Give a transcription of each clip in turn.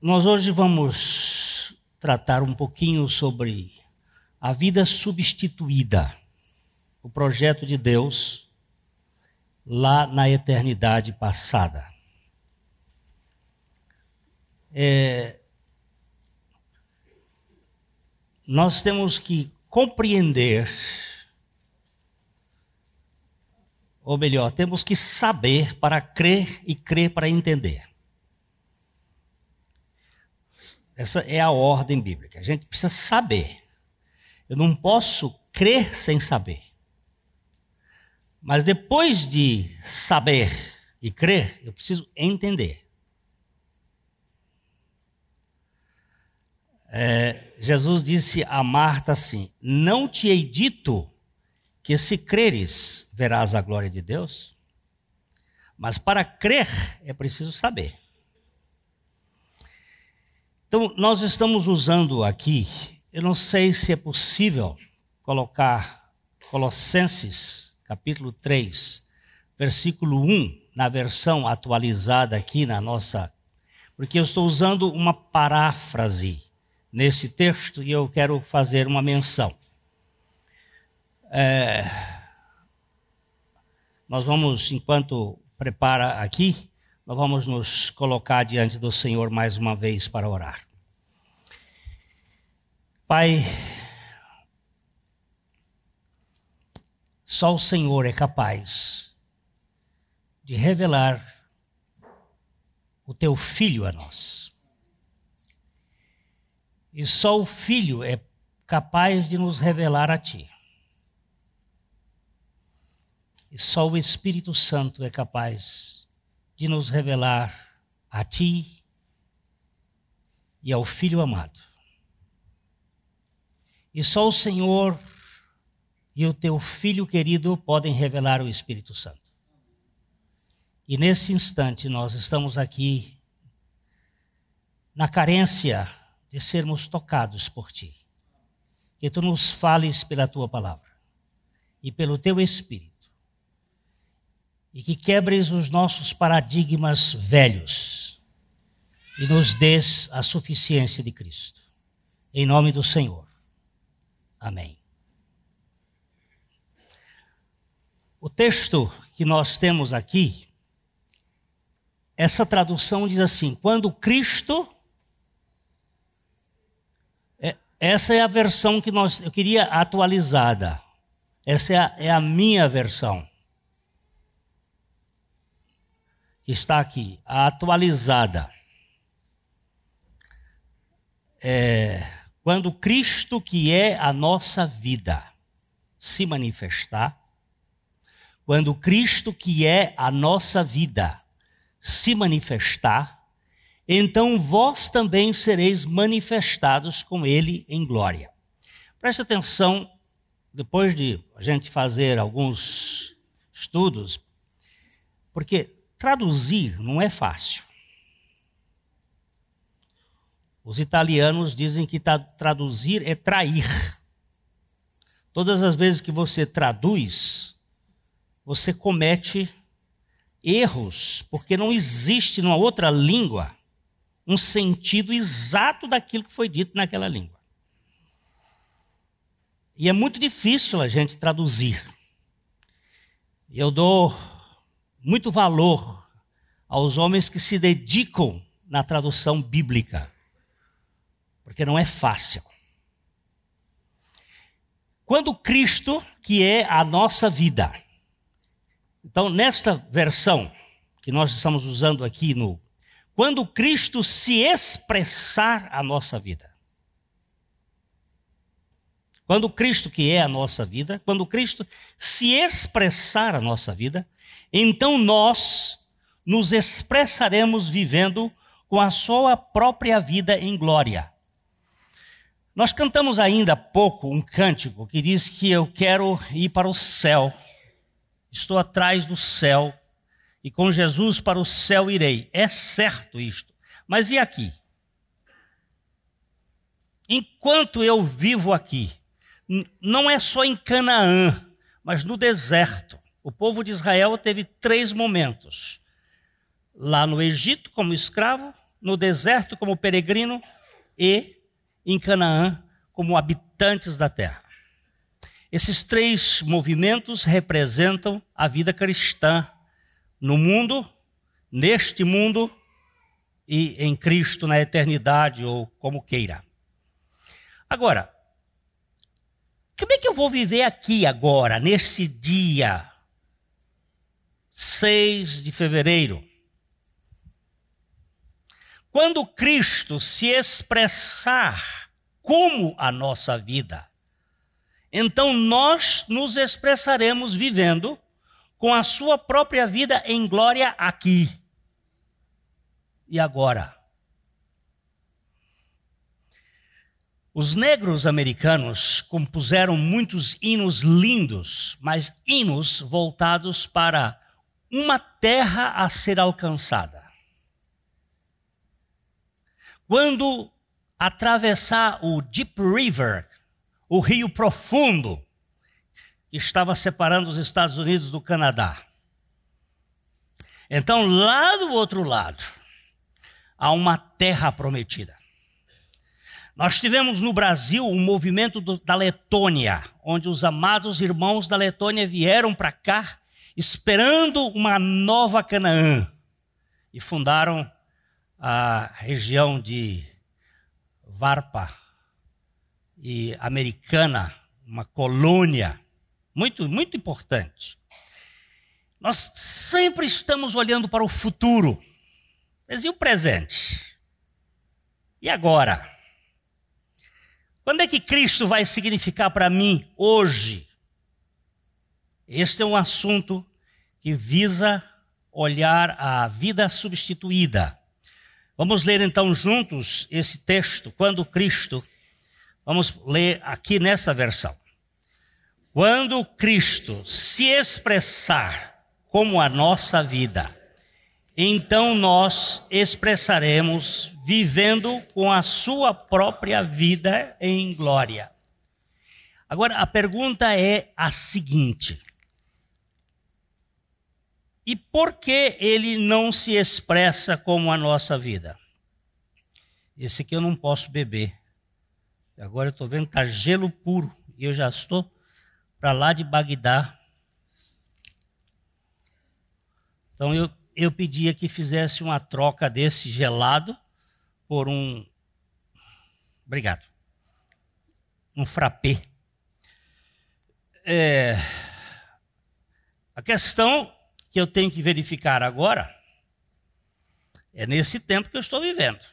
Nós hoje vamos tratar um pouquinho sobre a vida substituída, o projeto de Deus lá na eternidade passada. Nós temos que compreender, ou melhor, temos que saber para crer e crer para entender. Essa é a ordem bíblica. A gente precisa saber. Eu não posso crer sem saber. Mas depois de saber e crer, eu preciso entender. Jesus disse a Marta assim: não te hei dito que se creres verás a glória de Deus? Mas para crer é preciso saber. Então, nós estamos usando aqui, eu não sei se é possível colocar Colossenses, capítulo 3, versículo 1, na versão atualizada aqui na nossa... Porque eu estou usando uma paráfrase nesse texto e eu quero fazer uma menção. Nós vamos, enquanto prepara aqui, nós vamos nos colocar diante do Senhor mais uma vez para orar. Pai, só o Senhor é capaz de revelar o teu Filho a nós. E só o Filho é capaz de nos revelar a ti. E só o Espírito Santo é capaz de nos revelar a ti e ao Filho amado. E só o Senhor e o teu Filho querido podem revelar o Espírito Santo. E nesse instante nós estamos aqui na carência de sermos tocados por ti. Que tu nos fales pela tua palavra e pelo teu Espírito. E que quebres os nossos paradigmas velhos e nos dês a suficiência de Cristo. Em nome do Senhor. Amém. O texto que nós temos aqui, essa tradução diz assim: quando Cristo... Essa é a versão que eu queria atualizada. Essa é a minha versão. Que está aqui, a atualizada. Quando Cristo, que é a nossa vida, se manifestar, quando Cristo, que é a nossa vida, se manifestar, então vós também sereis manifestados com Ele em glória. Preste atenção, depois de a gente fazer alguns estudos, porque traduzir não é fácil. Os italianos dizem que traduzir é trair. Todas as vezes que você traduz, você comete erros, porque não existe numa outra língua um sentido exato daquilo que foi dito naquela língua. E é muito difícil a gente traduzir. Eu dou muito valor aos homens que se dedicam na tradução bíblica, porque não é fácil. Quando Cristo, que é a nossa vida. Então, nesta versão que nós estamos usando aqui, quando Cristo se expressar a nossa vida. Quando Cristo, que é a nossa vida, quando Cristo se expressar a nossa vida, então nós nos expressaremos vivendo com a sua própria vida em glória. Nós cantamos ainda há pouco um cântico que diz que eu quero ir para o céu, estou atrás do céu, e com Jesus para o céu irei. É certo isto, mas e aqui? Enquanto eu vivo aqui, não é só em Canaã, mas no deserto. O povo de Israel teve 3 momentos. Lá no Egito como escravo, no deserto como peregrino e em Canaã como habitantes da terra. Esses três movimentos representam a vida cristã no mundo, neste mundo e em Cristo na eternidade, ou como queira. Agora, como é que eu vou viver aqui agora, nesse dia 6 de fevereiro? Quando Cristo se expressar como a nossa vida, então nós nos expressaremos vivendo com a sua própria vida em glória aqui e agora. Os negros americanos compuseram muitos hinos lindos, mas hinos voltados para uma terra a ser alcançada. Quando atravessar o Deep River, o rio profundo, que estava separando os Estados Unidos do Canadá. Então, lá do outro lado, há uma terra prometida. Nós tivemos no Brasil um movimento da Letônia, onde os amados irmãos da Letônia vieram para cá, esperando uma nova Canaã, e fundaram a região de Varpa e Americana, uma colônia muito, muito importante. Nós sempre estamos olhando para o futuro, mas e o presente? E agora? Quando é que Cristo vai significar para mim hoje? Este é um assunto que visa olhar a vida substituída. Vamos ler então juntos esse texto, quando Cristo, vamos ler aqui nessa versão. Quando Cristo se expressar como a nossa vida, então nós expressaremos vivendo com a sua própria vida em glória. Agora, a pergunta é a seguinte: e por que ele não se expressa como a nossa vida? Esse aqui eu não posso beber. Agora eu estou vendo que está gelo puro e eu já estou para lá de Bagdá. Então eu pedia que fizesse uma troca desse gelado por um... Obrigado. Um frappé. A questão que eu tenho que verificar agora é nesse tempo que eu estou vivendo.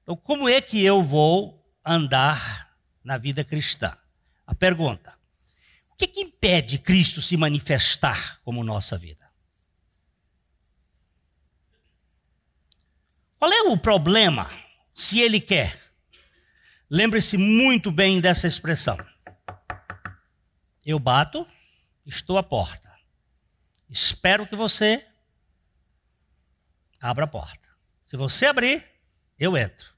Então, como é que eu vou andar na vida cristã? A pergunta: o que impede Cristo se manifestar como nossa vida? Qual é o problema, se ele quer? Lembre-se muito bem dessa expressão. Eu bato, estou à porta. Espero que você abra a porta. Se você abrir, eu entro.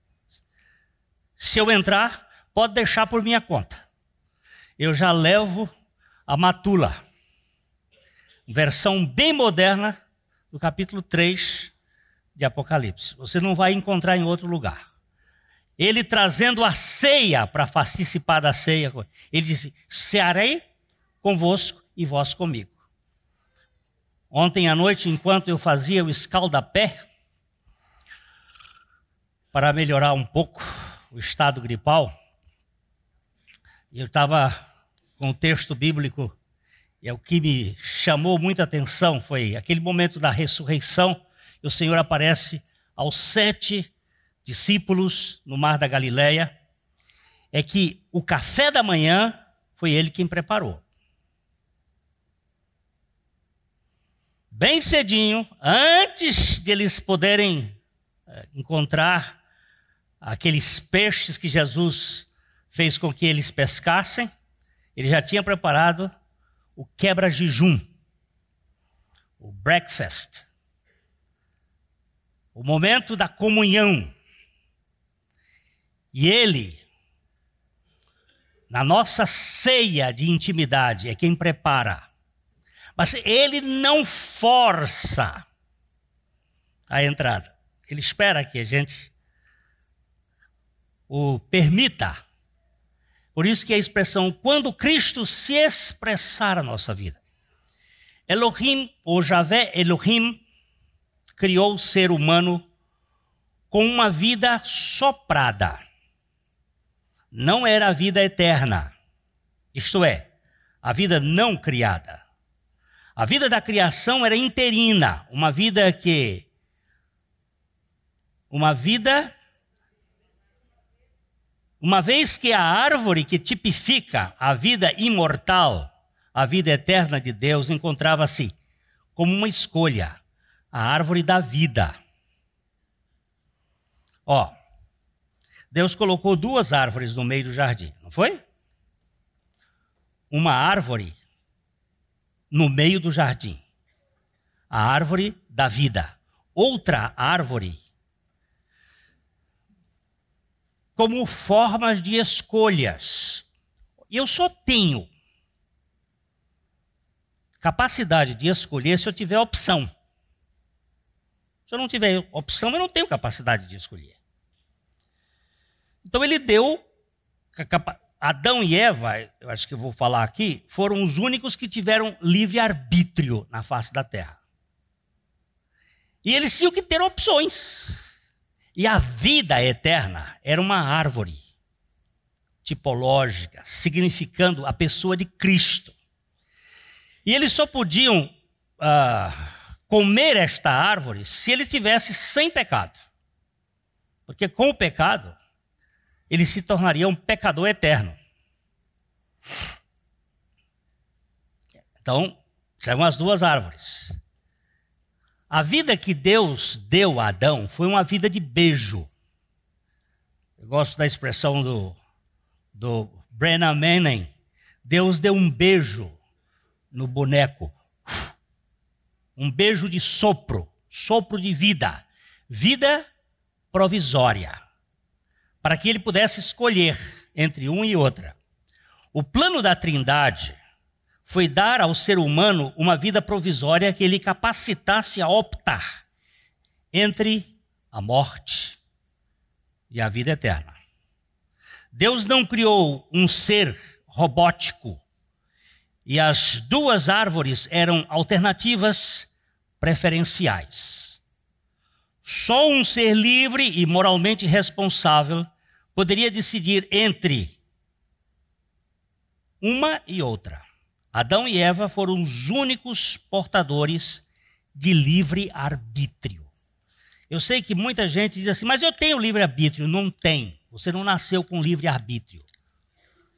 Se eu entrar, pode deixar por minha conta. Eu já levo a matula, versão bem moderna do capítulo 3 de Apocalipse. Você não vai encontrar em outro lugar. Ele trazendo a ceia para participar da ceia. Ele disse: cearei convosco e vós comigo. Ontem à noite, enquanto eu fazia o escaldapé, para melhorar um pouco o estado gripal, eu estava com o texto bíblico, e o que me chamou muita atenção foi aquele momento da ressurreição, e o Senhor aparece aos 7 discípulos no Mar da Galileia, é que o café da manhã foi ele quem preparou. Bem cedinho, antes de eles poderem encontrar aqueles peixes que Jesus fez com que eles pescassem, ele já tinha preparado o quebra-jejum, o breakfast, o momento da comunhão. E ele, na nossa ceia de intimidade, é quem prepara. Mas ele não força a entrada. Ele espera que a gente o permita. Por isso que a expressão, quando Cristo se expressar na nossa vida. Elohim, ou Javé Elohim, criou o ser humano com uma vida soprada. Não era a vida eterna. Isto é, a vida não criada. A vida da criação era interina, uma vida, uma vez que a árvore que tipifica a vida imortal, a vida eterna de Deus, encontrava-se como uma escolha, a árvore da vida. Deus colocou 2 árvores no meio do jardim, não foi? Uma árvore no meio do jardim, a árvore da vida. Outra árvore como formas de escolhas. Eu só tenho capacidade de escolher se eu tiver opção. Se eu não tiver opção, eu não tenho capacidade de escolher. Então ele deu, Adão e Eva, eu acho que eu vou falar aqui, foram os únicos que tiveram livre-arbítrio na face da terra. E eles tinham que ter opções. E a vida eterna era uma árvore tipológica, significando a pessoa de Cristo. E eles só podiam comer esta árvore se eles estivessem sem pecado. Porque com o pecado, ele se tornaria um pecador eterno. Então, são as 2 árvores. A vida que Deus deu a Adão foi uma vida de beijo. Eu gosto da expressão do Brennan Manning. Deus deu um beijo no boneco. Um beijo de sopro de vida. Vida provisória. Para que ele pudesse escolher entre um e outra. O plano da Trindade foi dar ao ser humano uma vida provisória que ele capacitasse a optar entre a morte e a vida eterna. Deus não criou um ser robótico e as 2 árvores eram alternativas preferenciais. Só um ser livre e moralmente responsável poderia decidir entre uma e outra. Adão e Eva foram os únicos portadores de livre-arbítrio. Eu sei que muita gente diz assim, mas eu tenho livre-arbítrio. Não tem. Você não nasceu com livre-arbítrio.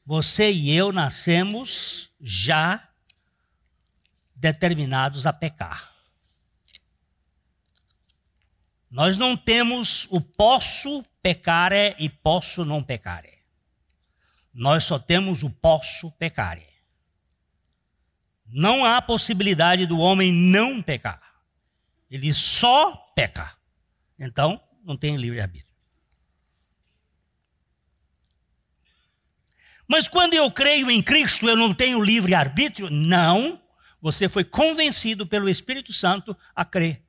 Você e eu nascemos já determinados a pecar. Nós não temos o posso pecare e posso não pecare. Nós só temos o posso pecare. Não há possibilidade do homem não pecar. Ele só peca. Então, não tem livre-arbítrio. Mas quando eu creio em Cristo, eu não tenho livre-arbítrio? Não. Você foi convencido pelo Espírito Santo a crer.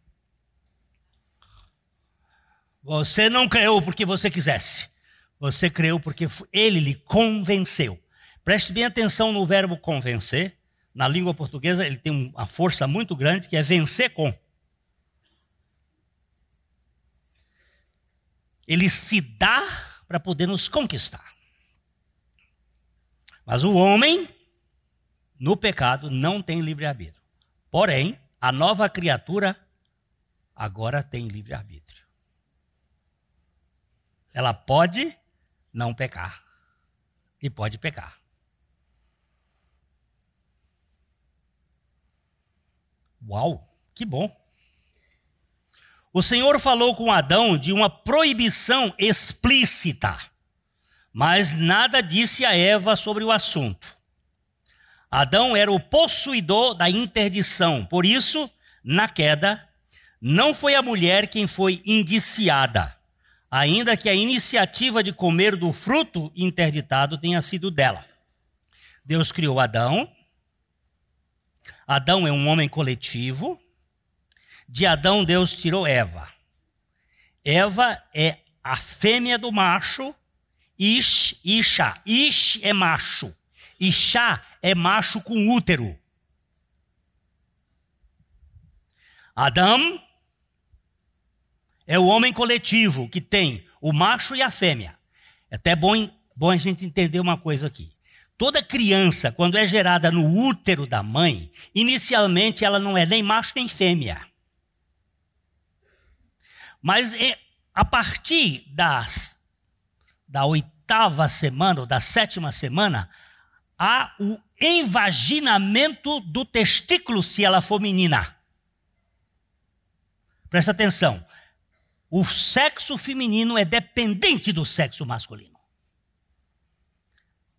Você não creu porque você quisesse. Você creu porque ele lhe convenceu. Preste bem atenção no verbo convencer. Na língua portuguesa, ele tem uma força muito grande, que é vencer com. Ele se dá para poder nos conquistar. Mas o homem, no pecado, não tem livre-arbítrio. Porém, a nova criatura agora tem livre-arbítrio. Ela pode não pecar e pode pecar. Uau, que bom. O Senhor falou com Adão de uma proibição explícita, mas nada disse a Eva sobre o assunto. Adão era o possuidor da interdição, por isso, na queda, não foi a mulher quem foi indiciada, ainda que a iniciativa de comer do fruto interditado tenha sido dela. Deus criou Adão. Adão é um homem coletivo. De Adão, Deus tirou Eva. Eva é a fêmea do macho, Ish e Ishá. Ish é macho, Ishá é macho com útero. Adão é o homem coletivo que tem o macho e a fêmea. É até bom a gente entender uma coisa aqui. Toda criança, quando é gerada no útero da mãe, inicialmente ela não é nem macho nem fêmea. Mas a partir da 8ª semana ou da 7ª semana, há o envaginamento do testículo se ela for menina. Presta atenção. O sexo feminino é dependente do sexo masculino.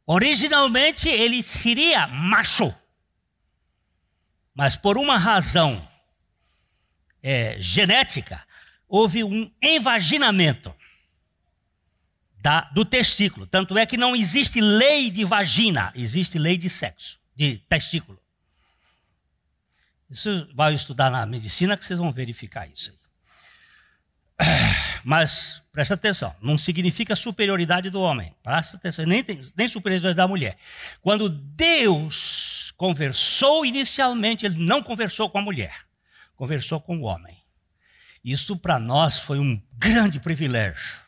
Originalmente ele seria macho. Mas por uma razão genética, houve um envaginamento do testículo. Tanto é que não existe lei de vagina, existe lei de sexo, de testículo. Isso vai estudar na medicina que vocês vão verificar isso aí. Mas, presta atenção, não significa superioridade do homem. Presta atenção, nem superioridade da mulher. Quando Deus conversou inicialmente, ele não conversou com a mulher, conversou com o homem. Isso para nós foi um grande privilégio.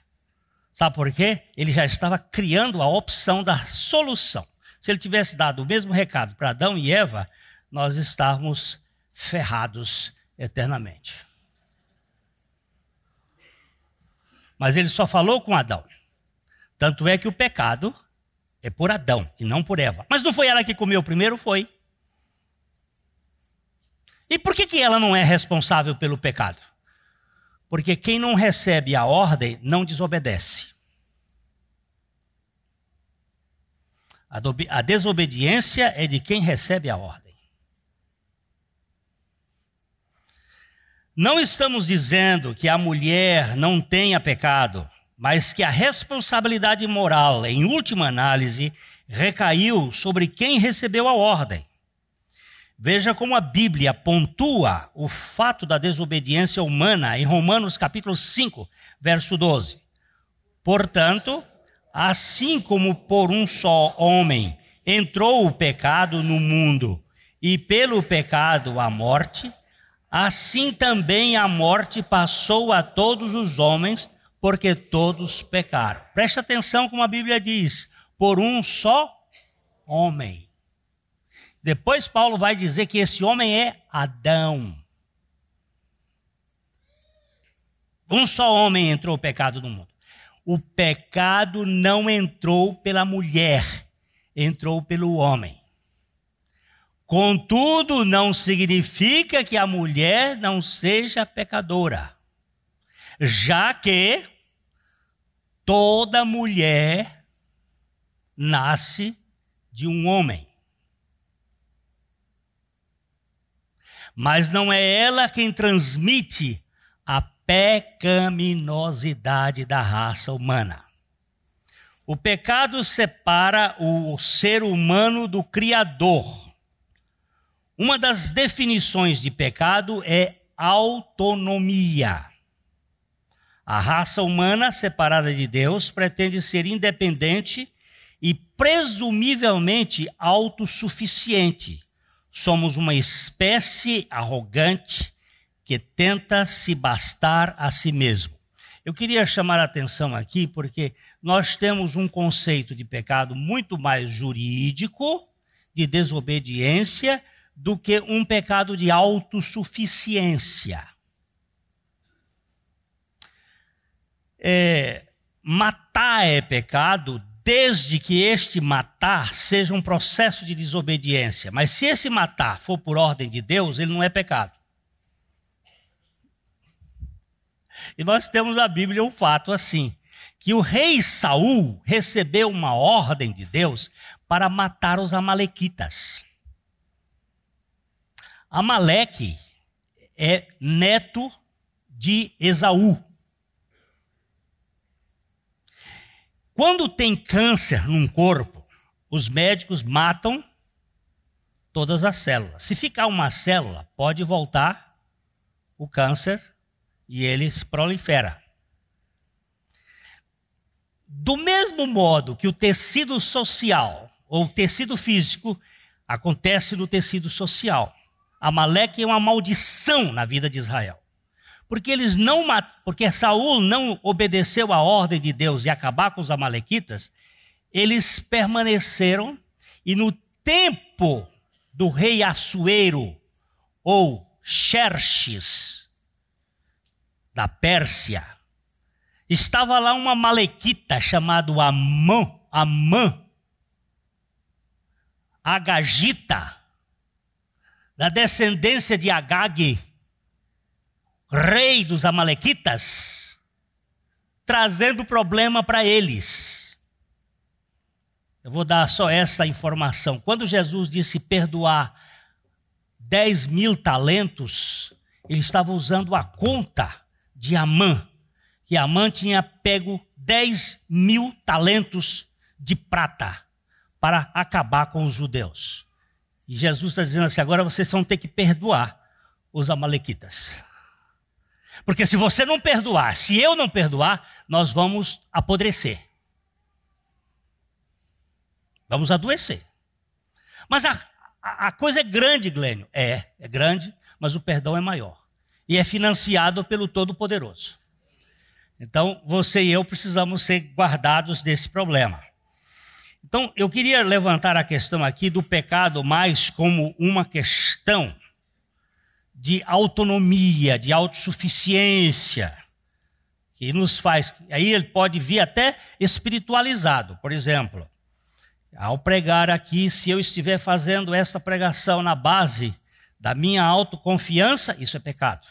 Sabe por quê? Ele já estava criando a opção da solução. Se ele tivesse dado o mesmo recado para Adão e Eva, nós estávamos ferrados eternamente. Mas ele só falou com Adão. Tanto é que o pecado é por Adão e não por Eva. Mas não foi ela que comeu primeiro? Foi. E por que ela não é responsável pelo pecado? Porque quem não recebe a ordem não desobedece. A desobediência é de quem recebe a ordem. Não estamos dizendo que a mulher não tenha pecado, mas que a responsabilidade moral, em última análise, recaiu sobre quem recebeu a ordem. Veja como a Bíblia pontua o fato da desobediência humana em Romanos capítulo 5, verso 12. Portanto, assim como por um só homem entrou o pecado no mundo, e pelo pecado a morte, assim também a morte passou a todos os homens, porque todos pecaram. Preste atenção como a Bíblia diz, por um só homem. Depois Paulo vai dizer que esse homem é Adão. Um só homem entrou o pecado no mundo. O pecado não entrou pela mulher, entrou pelo homem. Contudo, não significa que a mulher não seja pecadora, já que toda mulher nasce de um homem. Mas não é ela quem transmite a pecaminosidade da raça humana. O pecado separa o ser humano do Criador. Uma das definições de pecado é autonomia. A raça humana, separada de Deus, pretende ser independente e presumivelmente autossuficiente. Somos uma espécie arrogante que tenta se bastar a si mesmo. Eu queria chamar a atenção aqui porque nós temos um conceito de pecado muito mais jurídico, de desobediência, do que um pecado de autossuficiência. Matar é pecado desde que este matar seja um processo de desobediência. Mas se esse matar for por ordem de Deus, ele não é pecado. E nós temos na Bíblia um fato assim, que o rei Saul recebeu uma ordem de Deus para matar os amalequitas. Amaleque é neto de Esaú. Quando tem câncer num corpo, os médicos matam todas as células. Se ficar uma célula, pode voltar o câncer e ele se prolifera. Do mesmo modo que o tecido social ou o tecido físico acontece no tecido social, Amaleque é uma maldição na vida de Israel. Porque Saul não obedeceu à ordem de Deus de acabar com os amalequitas, eles permaneceram, e no tempo do rei Assuero, ou Xerxes, da Pérsia, estava lá uma amalequita chamada Amã, Agagita, da descendência de Agag, rei dos amalequitas, trazendo problema para eles. Eu vou dar só essa informação. Quando Jesus disse perdoar 10.000 talentos, ele estava usando a conta de Amã, que Amã tinha pego 10.000 talentos de prata para acabar com os judeus. E Jesus está dizendo assim, agora vocês vão ter que perdoar os amalequitas. Porque se você não perdoar, se eu não perdoar, nós vamos apodrecer. Vamos adoecer. Mas a coisa é grande, Glênio. É grande, mas o perdão é maior. E é financiado pelo Todo-Poderoso. Então, você e eu precisamos ser guardados desse problema. Então, eu queria levantar a questão aqui do pecado mais como uma questão de autonomia, de autossuficiência, que nos faz... Aí ele pode vir até espiritualizado. Por exemplo, ao pregar aqui, se eu estiver fazendo essa pregação na base da minha autoconfiança, isso é pecado.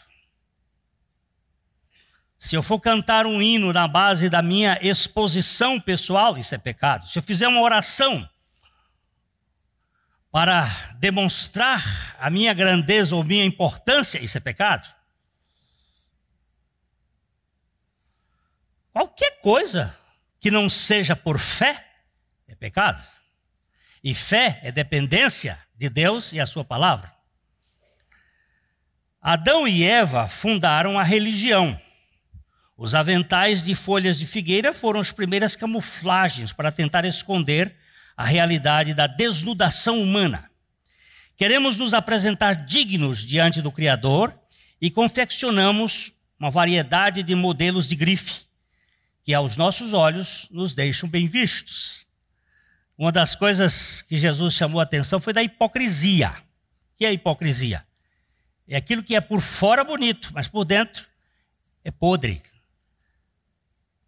Se eu for cantar um hino na base da minha exposição pessoal, isso é pecado. Se eu fizer uma oração para demonstrar a minha grandeza ou minha importância, isso é pecado. Qualquer coisa que não seja por fé é pecado. E fé é dependência de Deus e a sua palavra. Adão e Eva fundaram a religião. Os aventais de folhas de figueira foram as primeiras camuflagens para tentar esconder a realidade da desnudação humana. Queremos nos apresentar dignos diante do Criador e confeccionamos uma variedade de modelos de grife que aos nossos olhos nos deixam bem vistos. Uma das coisas que Jesus chamou a atenção foi da hipocrisia. O que é a hipocrisia? É aquilo que é por fora bonito, mas por dentro é podre.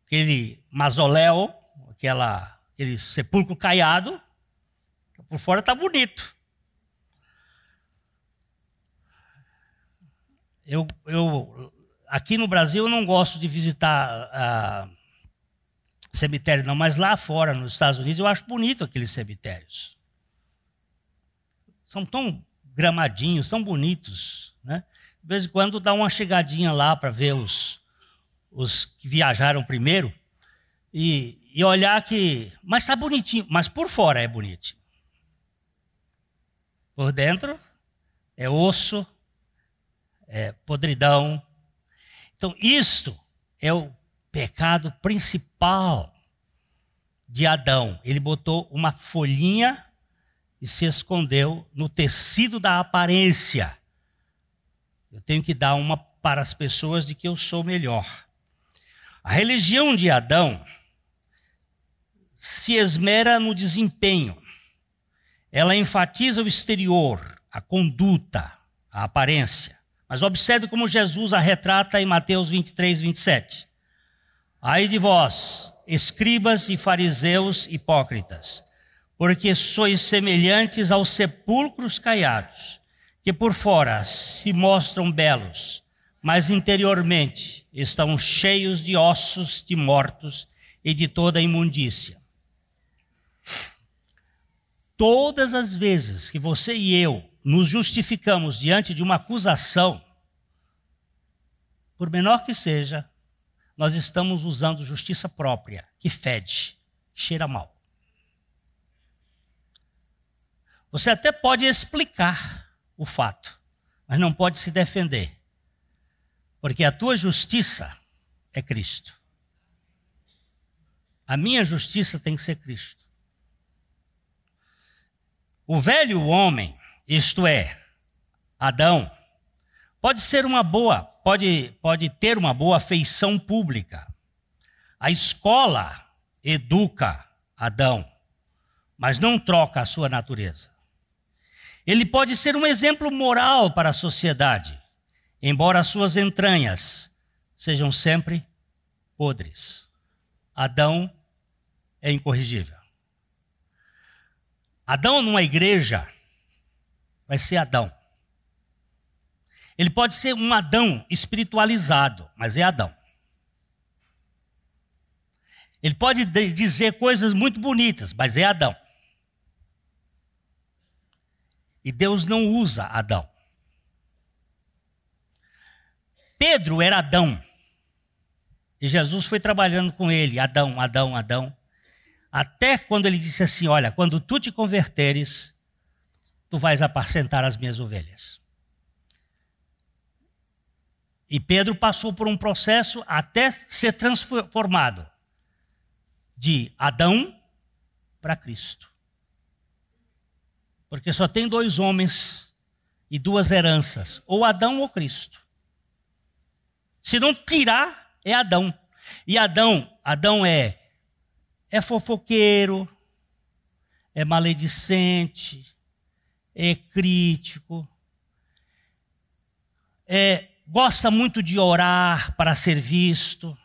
Aquele mausoléu, aquele sepulcro caiado, por fora está bonito. Eu aqui no Brasil eu não gosto de visitar cemitério não, mas lá fora, nos Estados Unidos, eu acho bonito aqueles cemitérios. São tão gramadinhos, tão bonitos, né? De vez em quando dá uma chegadinha lá para ver os que viajaram primeiro e olhar que... Mas está bonitinho, mas por fora é bonitinho. Por dentro é osso, é podridão. Então, isto é o pecado principal de Adão. Ele botou uma folhinha e se escondeu no tecido da aparência. Eu tenho que dar uma para as pessoas de que eu sou melhor. A religião de Adão se esmera no desempenho. Ela enfatiza o exterior, a conduta, a aparência. Mas observe como Jesus a retrata em Mateus 23, 27. Ai de vós, escribas e fariseus hipócritas, porque sois semelhantes aos sepulcros caiados, que por fora se mostram belos, mas interiormente estão cheios de ossos de mortos e de toda imundícia. Todas as vezes que você e eu nos justificamos diante de uma acusação, por menor que seja, nós estamos usando justiça própria, que fede, que cheira mal. Você até pode explicar o fato, mas não pode se defender, porque a tua justiça é Cristo. A minha justiça tem que ser Cristo. O velho homem, isto é, Adão, pode ter uma boa feição pública. A escola educa Adão, mas não troca a sua natureza. Ele pode ser um exemplo moral para a sociedade, embora as suas entranhas sejam sempre podres. Adão é incorrigível. Adão numa igreja vai ser Adão. Ele pode ser um Adão espiritualizado, mas é Adão. Ele pode dizer coisas muito bonitas, mas é Adão. E Deus não usa Adão. Pedro era Adão. E Jesus foi trabalhando com ele, Adão, Adão, Adão. Até quando ele disse assim, olha, quando tu te converteres, tu vais apacentar as minhas ovelhas. E Pedro passou por um processo até ser transformado de Adão para Cristo. Porque só tem dois homens e duas heranças, ou Adão ou Cristo. Se não tirar, é Adão. E Adão é fofoqueiro, é maledicente, é crítico, gosta muito de orar para ser visto,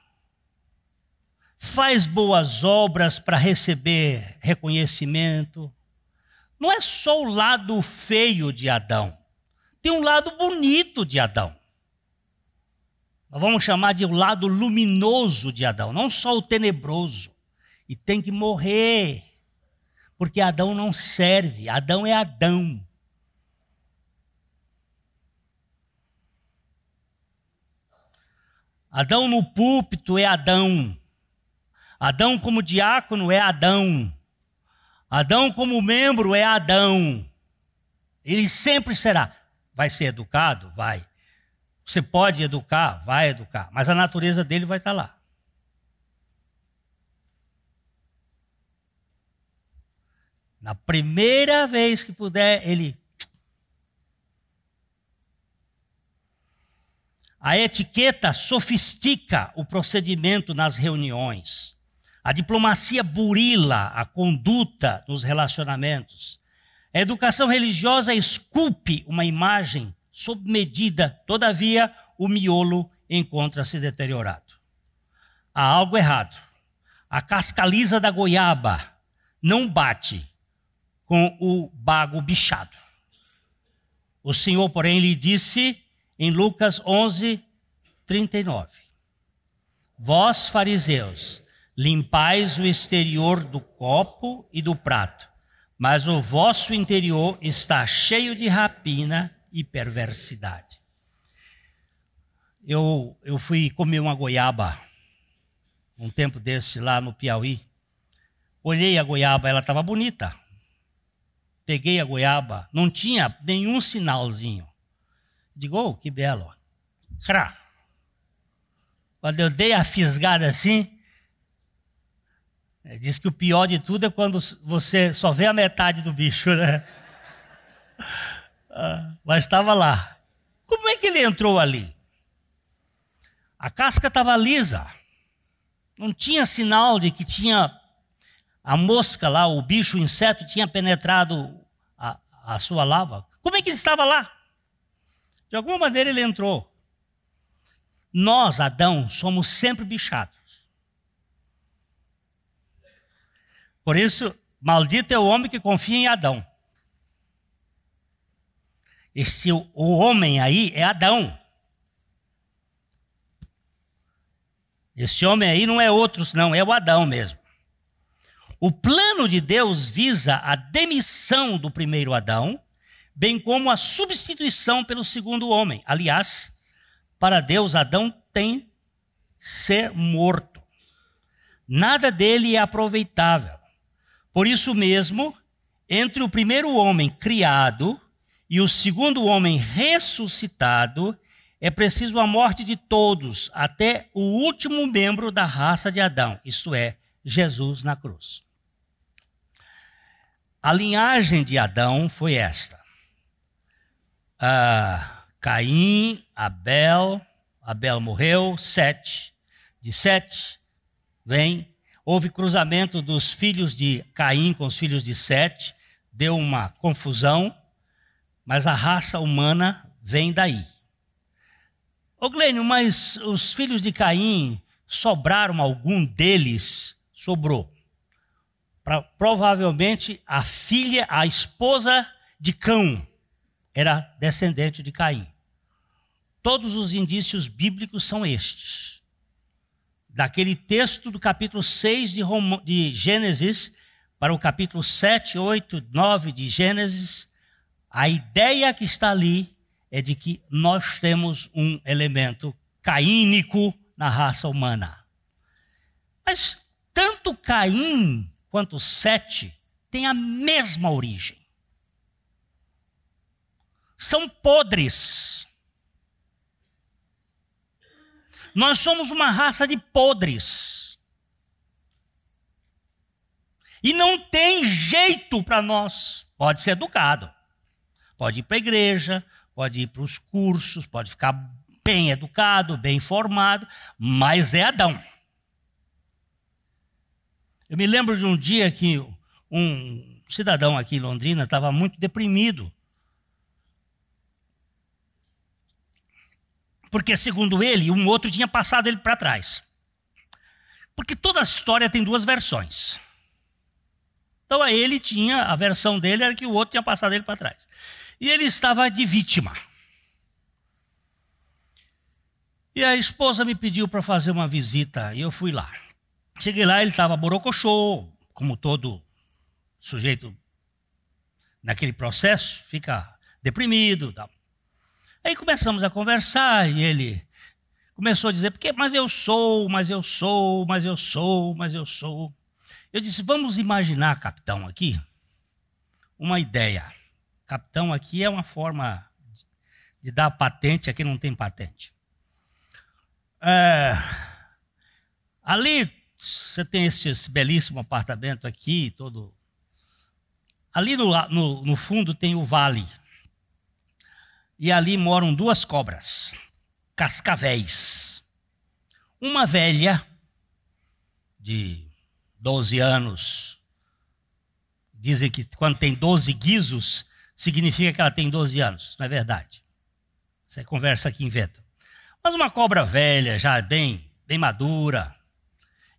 faz boas obras para receber reconhecimento. Não é só o lado feio de Adão, tem um lado bonito de Adão. Nós vamos chamar de o lado luminoso de Adão, não só o tenebroso. E tem que morrer, porque Adão não serve, Adão é Adão. Adão no púlpito é Adão. Adão como diácono é Adão. Adão como membro é Adão. Ele sempre será. Vai ser educado? Vai. Você pode educar? Vai educar. Mas a natureza dele vai estar lá. Na primeira vez que puder, ele... A etiqueta sofistica o procedimento nas reuniões. A diplomacia burila a conduta nos relacionamentos. A educação religiosa esculpe uma imagem sob medida, todavia o miolo encontra-se deteriorado. Há algo errado. A casca lisa da goiaba não bate com o bago bichado. O Senhor, porém, lhe disse em Lucas 11:39: Vós, fariseus, limpais o exterior do copo e do prato, mas o vosso interior está cheio de rapina e perversidade. Eu fui comer uma goiaba um tempo desse lá no Piauí. Olhei a goiaba, ela estava bonita. Peguei a goiaba, não tinha nenhum sinalzinho. Digo, oh, que belo. Crá. Quando eu dei a fisgada assim, diz que o pior de tudo é quando você só vê a metade do bicho, né? Mas estava lá. Como é que ele entrou ali? A casca estava lisa. Não tinha sinal de que tinha a mosca lá, o bicho, o inseto tinha penetrado a sua lava. Como é que ele estava lá? De alguma maneira ele entrou. Nós, Adão, somos sempre bichados. Por isso, maldito é o homem que confia em Adão. O homem aí é Adão. Esse homem aí não é outro, não, é o Adão mesmo. O plano de Deus visa a demissão do primeiro Adão, bem como a substituição pelo segundo homem. Aliás, para Deus, Adão tem que ser morto. Nada dele é aproveitável. Por isso mesmo, entre o primeiro homem criado e o segundo homem ressuscitado, é preciso a morte de todos, até o último membro da raça de Adão, isto é, Jesus na cruz. A linhagem de Adão foi esta. Caim, Abel morreu, Sete. De Sete houve cruzamento dos filhos de Caim com os filhos de Sete, deu uma confusão, mas a raça humana vem daí. Ô Glênio, mas os filhos de Caim, sobraram algum deles? Sobrou. Provavelmente a esposa de Cão era descendente de Caim. Todos os indícios bíblicos são estes. Daquele texto do capítulo 6 de Gênesis para o capítulo 7, 8, 9 de Gênesis, a ideia que está ali é de que nós temos um elemento caínico na raça humana. Mas tanto Caim quanto Sete têm a mesma origem. São podres. Nós somos uma raça de podres. E não tem jeito para nós. Pode ser educado. Pode ir para a igreja, pode ir para os cursos, pode ficar bem educado, bem informado, mas é Adão. Eu me lembro de um dia que um cidadão aqui em Londrina estava muito deprimido. Porque, segundo ele, um outro tinha passado ele para trás. Porque toda a história tem duas versões. Então, a versão dele era que o outro tinha passado ele para trás. E ele estava de vítima. E a esposa me pediu para fazer uma visita, e eu fui lá. Cheguei lá, ele estava borocochô, como todo sujeito naquele processo, fica deprimido. Tal. Aí começamos a conversar e ele começou a dizer, mas eu sou. Eu disse, vamos imaginar, capitão, aqui, uma ideia. Capitão aqui é uma forma de dar patente, aqui não tem patente. Ali você tem esse belíssimo apartamento aqui, todo. Ali no fundo tem o vale. E ali moram duas cobras, cascavéis. Uma velha, de 12 anos. Dizem que quando tem 12 guizos, significa que ela tem 12 anos. Não é verdade. Essa é conversa que inventa. Mas uma cobra velha, já bem madura.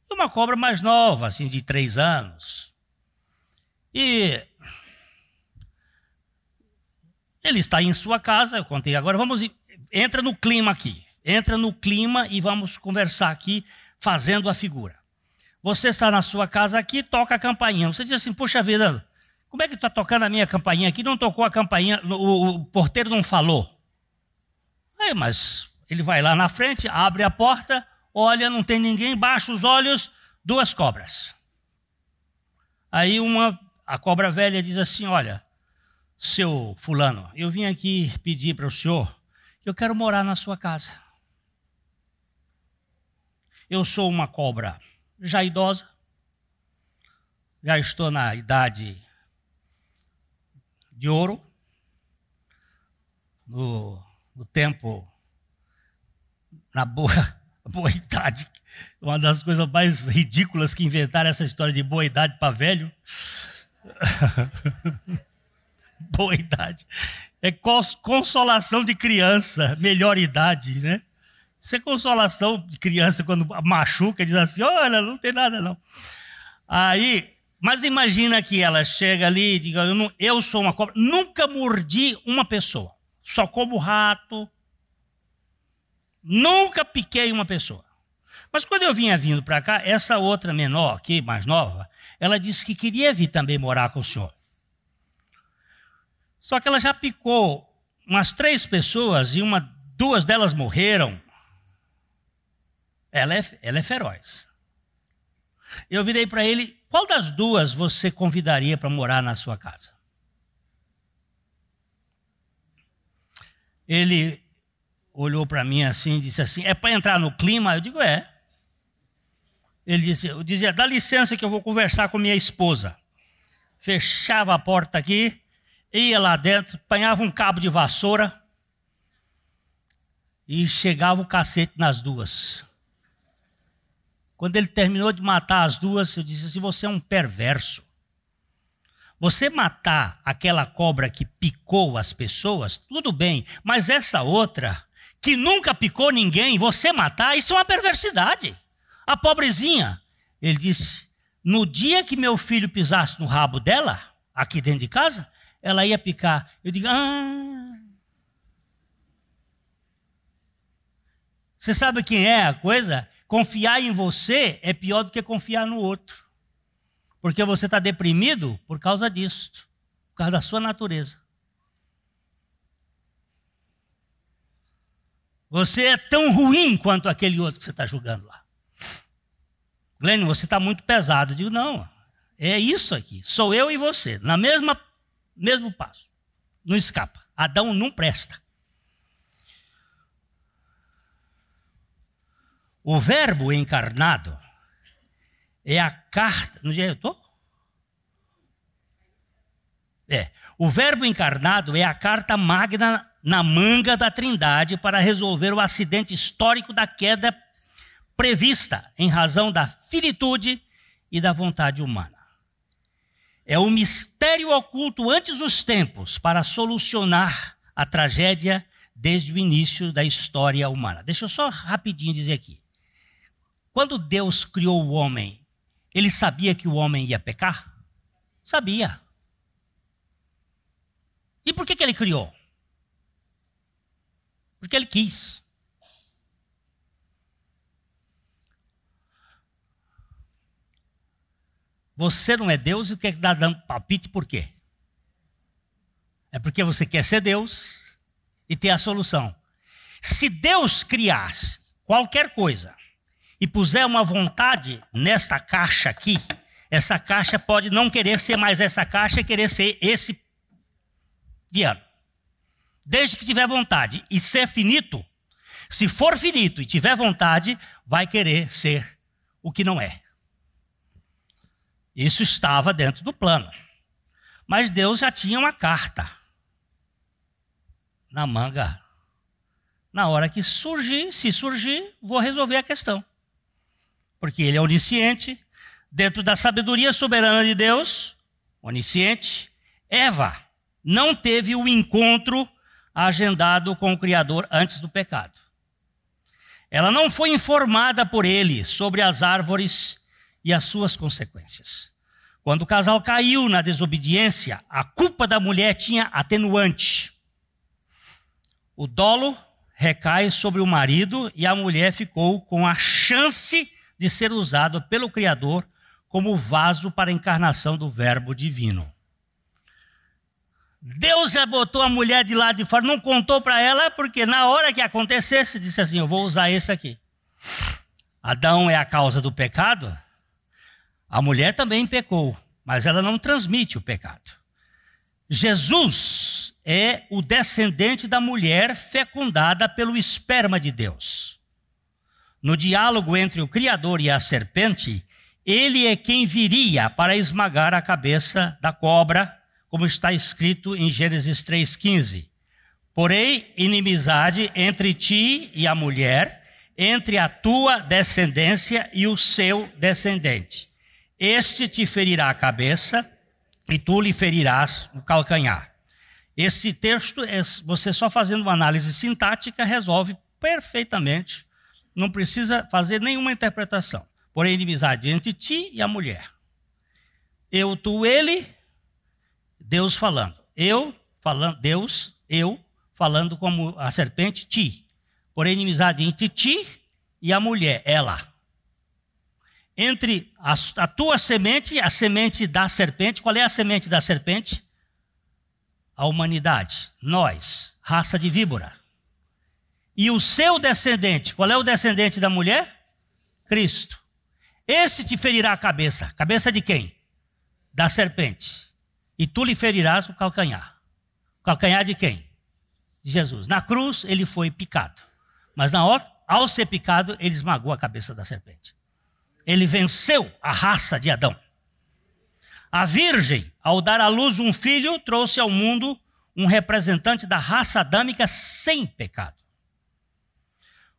E uma cobra mais nova, assim, de 3 anos. E ele está em sua casa, eu contei agora, entra no clima aqui. Entra no clima e vamos conversar aqui, fazendo a figura. Você está na sua casa aqui, toca a campainha. Você diz assim, puxa vida, como é que está tocando a minha campainha aqui? Não tocou a campainha, o porteiro não falou. Mas ele vai lá na frente, abre a porta, olha, não tem ninguém, baixa os olhos, 2 cobras. Aí a cobra velha diz assim, olha, seu fulano, eu vim aqui pedir para o senhor que eu quero morar na sua casa. Eu sou uma cobra já idosa, já estou na idade de ouro, no tempo, na boa idade. Uma das coisas mais ridículas que inventaram essa história de boa idade para velho. Boa idade. É consolação de criança, melhor idade, né? Isso é consolação de criança quando machuca, diz assim, olha, não tem nada não. Mas imagina que ela chega ali e diga, eu sou uma cobra, nunca mordi uma pessoa, só como rato, nunca piquei uma pessoa. Mas quando eu vinha vindo para cá, essa outra menor aqui, mais nova, ela disse que queria vir também morar com o senhor. Só que ela já picou umas 3 pessoas e 2 delas morreram. Ela é feroz. Eu virei para ele, qual das 2 você convidaria para morar na sua casa? Ele olhou para mim assim e disse assim, é para entrar no clima? Eu digo, é. eu dizia, dá licença que eu vou conversar com minha esposa. Fechava a porta aqui, ia lá dentro, apanhava um cabo de vassoura e chegava o cacete nas duas. Quando ele terminou de matar as duas, eu disse assim, você é um perverso. Você matar aquela cobra que picou as pessoas, tudo bem, mas essa outra, que nunca picou ninguém, você matar, isso é uma perversidade. A pobrezinha, ele disse, no dia que meu filho pisasse no rabo dela, aqui dentro de casa, ela ia picar. Eu digo, Você sabe quem é a coisa? Confiar em você é pior do que confiar no outro. Porque você está deprimido por causa disso, por causa da sua natureza. Você é tão ruim quanto aquele outro que você está julgando lá. Glênio, você está muito pesado. Eu digo, não, é isso aqui. Sou eu e você, na mesmo passo. Não escapa. Adão não presta. O verbo encarnado é a carta... Onde eu estou? O verbo encarnado é a carta magna na manga da Trindade para resolver o acidente histórico da queda prevista em razão da finitude e da vontade humana. É o mistério oculto antes dos tempos para solucionar a tragédia desde o início da história humana. Deixa eu só rapidinho dizer aqui. Quando Deus criou o homem, ele sabia que o homem ia pecar? Sabia. E por que ele criou? Porque ele quis. Você não é Deus e quer dar dando palpite por quê? É porque você quer ser Deus e ter a solução. Se Deus criasse qualquer coisa e puser uma vontade nesta caixa aqui, essa caixa pode não querer ser mais essa caixa e querer ser esse piano. Desde que tiver vontade e ser finito, se for finito e tiver vontade, vai querer ser o que não é. Isso estava dentro do plano. Mas Deus já tinha uma carta na manga. Na hora que surgir, se surgir, vou resolver a questão. Porque ele é onisciente, dentro da sabedoria soberana de Deus, onisciente, Eva não teve o encontro agendado com o Criador antes do pecado. Ela não foi informada por ele sobre as árvores e as suas consequências. Quando o casal caiu na desobediência, a culpa da mulher tinha atenuante. O dolo recai sobre o marido e a mulher ficou com a chance de ser usada pelo Criador como vaso para a encarnação do Verbo divino. Deus já botou a mulher de lado de fora, não contou para ela, porque na hora que acontecesse, disse assim, eu vou usar esse aqui. Adão é a causa do pecado? A mulher também pecou, mas ela não transmite o pecado. Jesus é o descendente da mulher fecundada pelo esperma de Deus. No diálogo entre o Criador e a serpente, ele é quem viria para esmagar a cabeça da cobra, como está escrito em Gênesis 3,15. Porém, inimizade entre ti e a mulher, entre a tua descendência e o seu descendente. Este te ferirá a cabeça e tu lhe ferirás o calcanhar. Esse texto, você só fazendo uma análise sintática, resolve perfeitamente. Não precisa fazer nenhuma interpretação. Porém, inimizade entre ti e a mulher. Eu, tu, ele, Deus falando. Deus, eu, falando como a serpente, ti. Porém, inimizade entre ti e a mulher, ela. Entre a tua semente e a semente da serpente. Qual é a semente da serpente? A humanidade, nós, raça de víbora. E o seu descendente, qual é o descendente da mulher? Cristo. Esse te ferirá a cabeça. Cabeça de quem? Da serpente. E tu lhe ferirás o calcanhar. O calcanhar de quem? De Jesus. Na cruz ele foi picado. Mas na hora, ao ser picado, ele esmagou a cabeça da serpente. Ele venceu a raça de Adão. A virgem, ao dar à luz um filho, trouxe ao mundo um representante da raça adâmica sem pecado.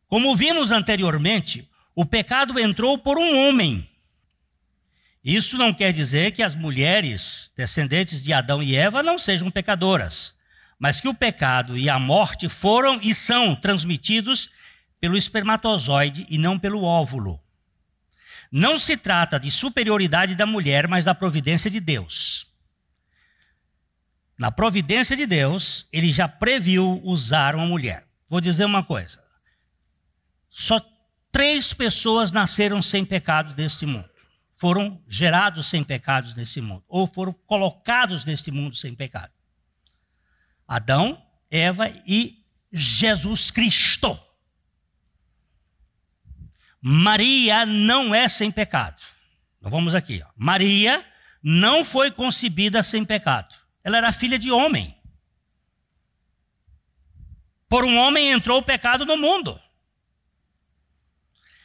Como vimos anteriormente, o pecado entrou por um homem. Isso não quer dizer que as mulheres descendentes de Adão e Eva não sejam pecadoras, mas que o pecado e a morte foram e são transmitidos pelo espermatozoide e não pelo óvulo. Não se trata de superioridade da mulher, mas da providência de Deus. Na providência de Deus, ele já previu usar uma mulher. Vou dizer uma coisa. Só 3 pessoas nasceram sem pecado deste mundo. Foram gerados sem pecados nesse mundo. Ou foram colocados neste mundo sem pecado. Adão, Eva e Jesus Cristo. Maria não é sem pecado. Então vamos aqui. Maria não foi concebida sem pecado. Ela era filha de homem. Por um homem entrou o pecado no mundo.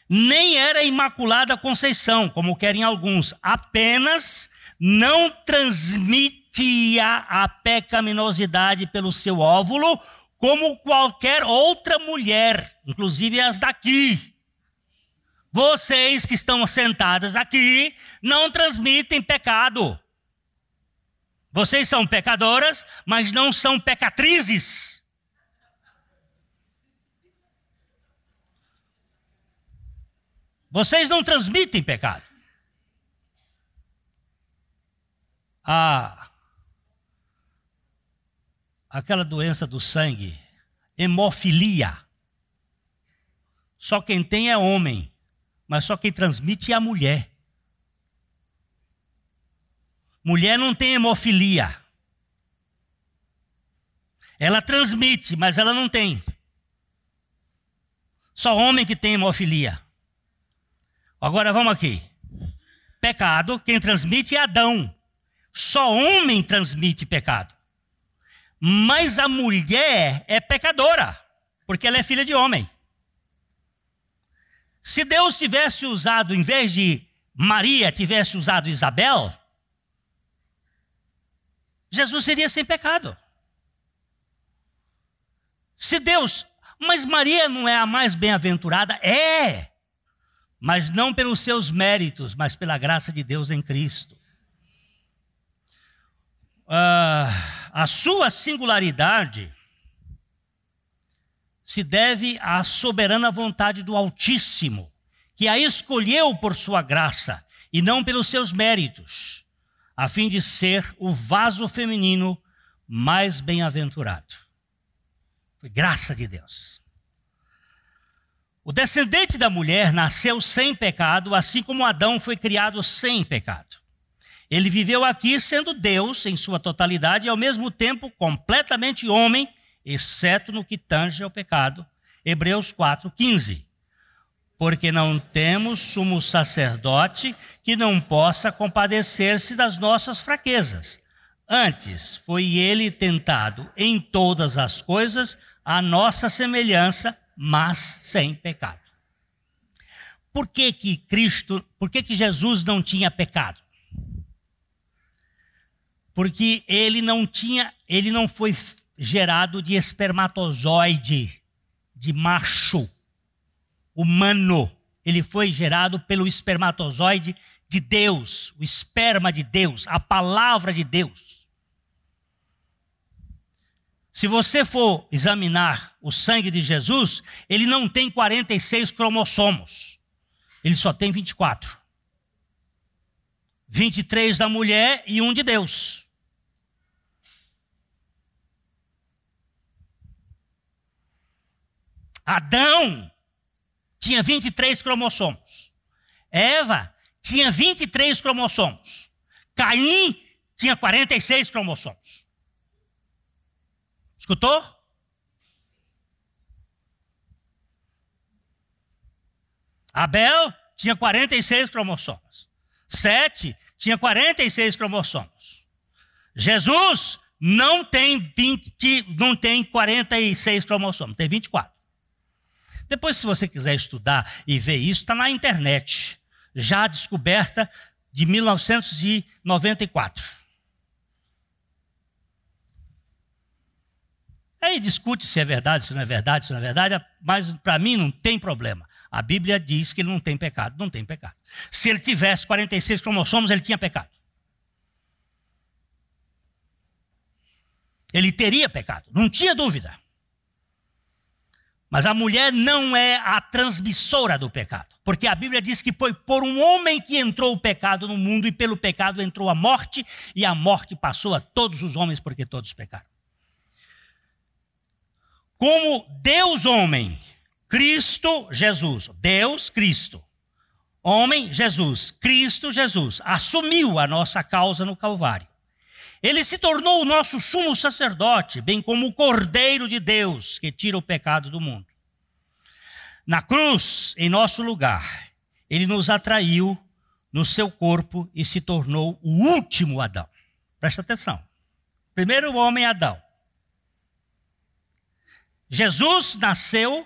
Nem era imaculada conceição, como querem alguns. Apenas não transmitia a pecaminosidade pelo seu óvulo, como qualquer outra mulher, inclusive as daqui. Vocês que estão sentadas aqui não transmitem pecado. Vocês são pecadoras, mas não são pecatrizes. Vocês não transmitem pecado. Aquela doença do sangue, hemofilia. Só quem tem é homem, mas só quem transmite é a mulher. Mulher não tem hemofilia. Ela transmite, mas ela não tem. Só homem que tem hemofilia. Agora vamos aqui. Pecado, quem transmite é Adão. Só homem transmite pecado. Mas a mulher é pecadora, porque ela é filha de homem. Se Deus tivesse usado, em vez de Maria, tivesse usado Isabel, Jesus seria sem pecado. Se Deus... Mas Maria não é a mais bem-aventurada? É! Mas não pelos seus méritos, mas pela graça de Deus em Cristo. A sua singularidade se deve à soberana vontade do Altíssimo, que a escolheu por sua graça e não pelos seus méritos, a fim de ser o vaso feminino mais bem-aventurado. Foi graça de Deus. O descendente da mulher nasceu sem pecado, assim como Adão foi criado sem pecado. Ele viveu aqui sendo Deus em sua totalidade e ao mesmo tempo completamente homem, exceto no que tange ao pecado. Hebreus 4:15. Porque não temos sumo sacerdote que não possa compadecer-se das nossas fraquezas. Antes, foi ele tentado em todas as coisas, à nossa semelhança, mas sem pecado. Por que Jesus não tinha pecado? Porque ele não foi gerado de espermatozoide, de macho humano. Ele foi gerado pelo espermatozoide de Deus, o esperma de Deus, a palavra de Deus. Se você for examinar o sangue de Jesus, ele não tem 46 cromossomos. Ele só tem 24. 23 da mulher e 1 de Deus. Adão tinha 23 cromossomos. Eva tinha 23 cromossomos. Caim tinha 46 cromossomos. Escutou? Abel tinha 46 cromossomos. Sete tinha 46 cromossomos. Jesus não tem 46 cromossomos, tem 24. Depois, se você quiser estudar e ver isso, está na internet. já descoberta de 1994. Aí discute se é verdade, se não é verdade, se não é verdade, mas para mim não tem problema. A Bíblia diz que ele não tem pecado, não tem pecado. Se ele tivesse 46 cromossomos, ele tinha pecado. Ele teria pecado, não tinha dúvida. Mas a mulher não é a transmissora do pecado. Porque a Bíblia diz que foi por um homem que entrou o pecado no mundo e pelo pecado entrou a morte, e a morte passou a todos os homens porque todos pecaram. Como Deus homem, Cristo Jesus, Deus Cristo, homem Jesus, Cristo Jesus, assumiu a nossa causa no Calvário. Ele se tornou o nosso sumo sacerdote, bem como o Cordeiro de Deus, que tira o pecado do mundo. Na cruz, em nosso lugar, ele nos atraiu no seu corpo e se tornou o último Adão. Presta atenção. Primeiro homem, Adão. Jesus nasceu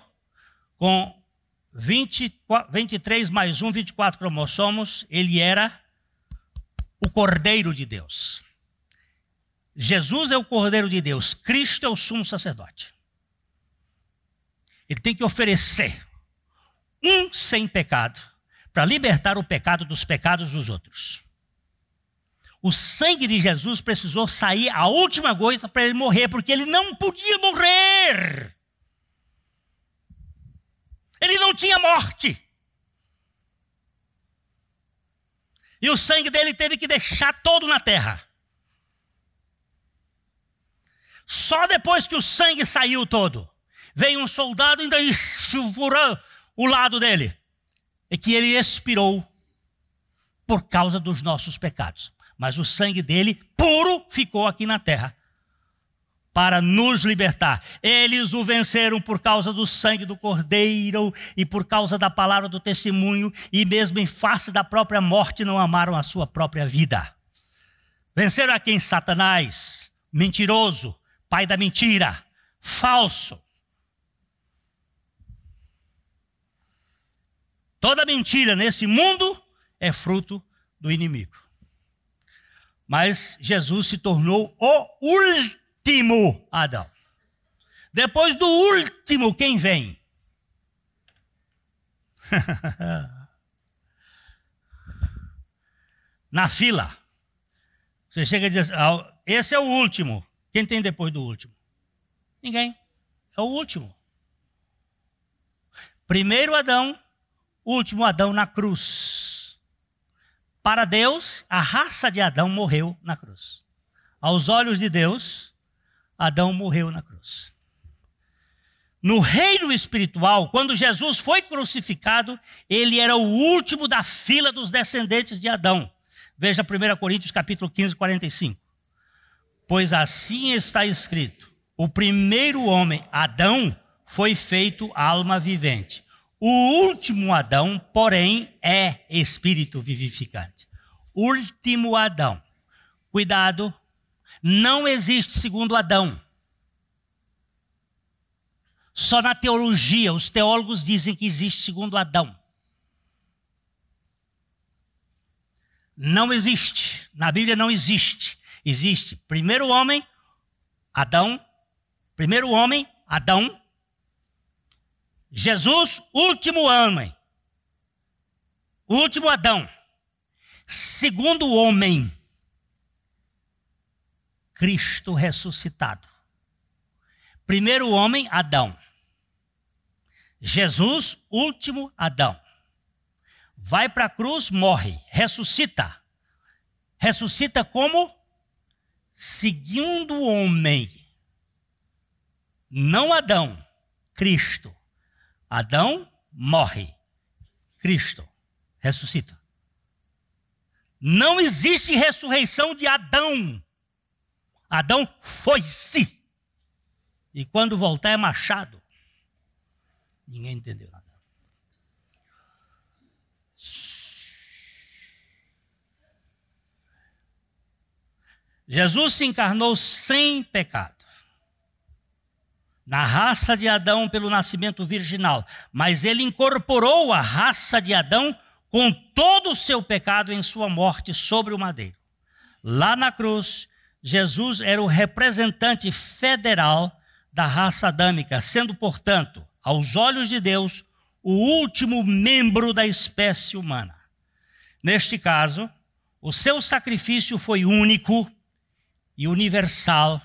com 23 mais 1, 24 cromossomos. Ele era o Cordeiro de Deus. Jesus é o Cordeiro de Deus, Cristo é o sumo sacerdote. Ele tem que oferecer um sem pecado para libertar o pecado dos pecados dos outros. O sangue de Jesus precisou sair a última coisa para ele morrer, porque ele não podia morrer. Ele não tinha morte. E o sangue dele teve que deixar todo na terra. Só depois que o sangue saiu todo, veio um soldado e ainda furou o lado dele. E que ele expirou por causa dos nossos pecados. Mas o sangue dele, puro, ficou aqui na terra para nos libertar. Eles o venceram por causa do sangue do Cordeiro e por causa da palavra do testemunho, e mesmo em face da própria morte não amaram a sua própria vida. Venceram a quem? Satanás, mentiroso, pai da mentira, falso. Toda mentira nesse mundo é fruto do inimigo. Mas Jesus se tornou o último Adão. Depois do último, quem vem? Na fila. Você chega e diz, esse é o último. Quem tem depois do último? Ninguém. É o último. Primeiro Adão, último Adão na cruz. Para Deus, a raça de Adão morreu na cruz. Aos olhos de Deus, Adão morreu na cruz. No reino espiritual, quando Jesus foi crucificado, ele era o último da fila dos descendentes de Adão. Veja 1 Coríntios capítulo 15, 45. Pois assim está escrito, o primeiro homem, Adão, foi feito alma vivente. O último Adão, porém, é espírito vivificante. Último Adão. Cuidado, não existe segundo Adão. Só na teologia, os teólogos dizem que existe segundo Adão. Não existe. Na Bíblia não existe. Existe primeiro homem, Adão. Primeiro homem, Adão. Jesus, último homem. Último Adão. Segundo homem, Cristo ressuscitado. Primeiro homem, Adão. Jesus, último Adão. Vai para a cruz, morre, ressuscita. Ressuscita como? Segundo homem. Não Adão, Cristo. Adão morre, Cristo ressuscita. Não existe ressurreição de Adão. Adão foi-se. E quando voltar é machado. Ninguém entendeu nada. Jesus se encarnou sem pecado. Na raça de Adão pelo nascimento virginal. Mas ele incorporou a raça de Adão com todo o seu pecado em sua morte sobre o madeiro. Lá na cruz, Jesus era o representante federal da raça adâmica, sendo, portanto, aos olhos de Deus, o último membro da espécie humana. Neste caso, o seu sacrifício foi único e universal,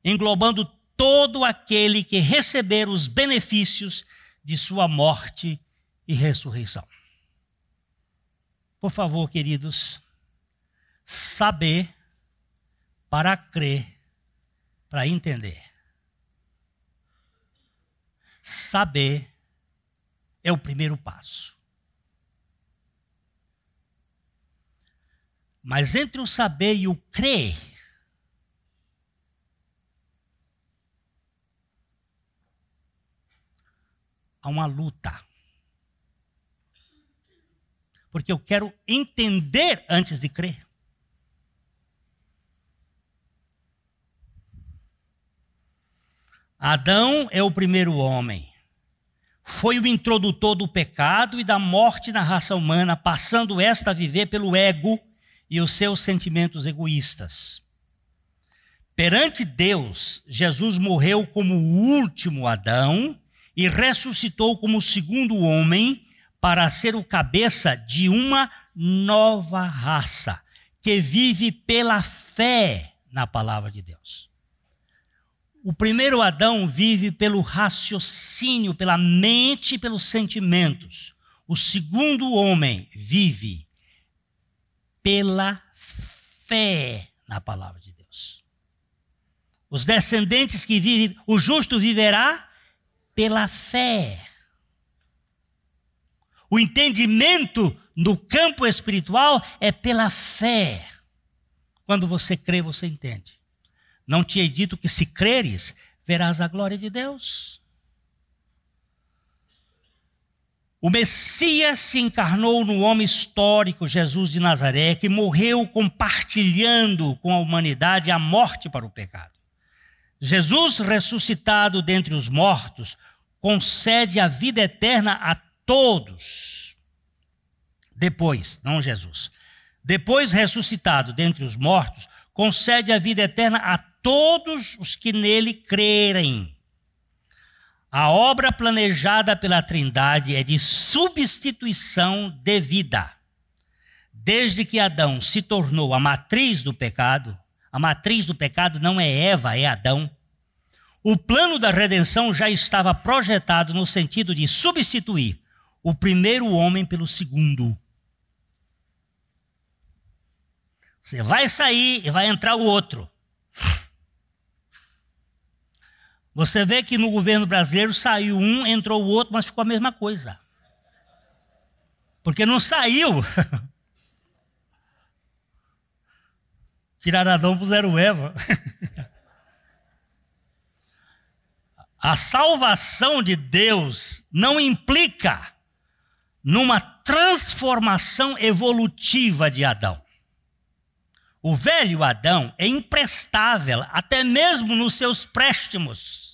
englobando todo aquele que receber os benefícios de sua morte e ressurreição. Por favor, queridos, saber para crer, para entender. Saber é o primeiro passo. Mas entre o saber e o crer, há uma luta. Porque eu quero entender antes de crer. Adão é o primeiro homem. Foi o introdutor do pecado e da morte na raça humana, passando esta a viver pelo ego e os seus sentimentos egoístas. Perante Deus, Jesus morreu como o último Adão e ressuscitou como o segundo homem para ser o cabeça de uma nova raça que vive pela fé na palavra de Deus. O primeiro Adão vive pelo raciocínio, pela mente e pelos sentimentos. O segundo homem vive pela fé na palavra de Deus. Os descendentes que vivem, o justo viverá pela fé. O entendimento no campo espiritual é pela fé. Quando você crê, você entende. Não te hei dito que se creres, verás a glória de Deus? O Messias se encarnou no homem histórico, Jesus de Nazaré, que morreu compartilhando com a humanidade a morte para o pecado. Jesus, ressuscitado dentre os mortos, concede a vida eterna a todos. Depois, não Jesus. Depois, ressuscitado dentre os mortos, concede a vida eterna a todos os que nele crerem. A obra planejada pela Trindade é de substituição de vida. Desde que Adão se tornou a matriz do pecado não é Eva, é Adão. O plano da redenção já estava projetado no sentido de substituir o primeiro homem pelo segundo. Você vai sair e vai entrar o outro. Você vê que no governo brasileiro saiu um, entrou o outro, mas ficou a mesma coisa. Porque não saiu. Tiraram Adão, puseram Eva. A salvação de Deus não implica numa transformação evolutiva de Adão. O velho Adão é imprestável, até mesmo nos seus préstimos.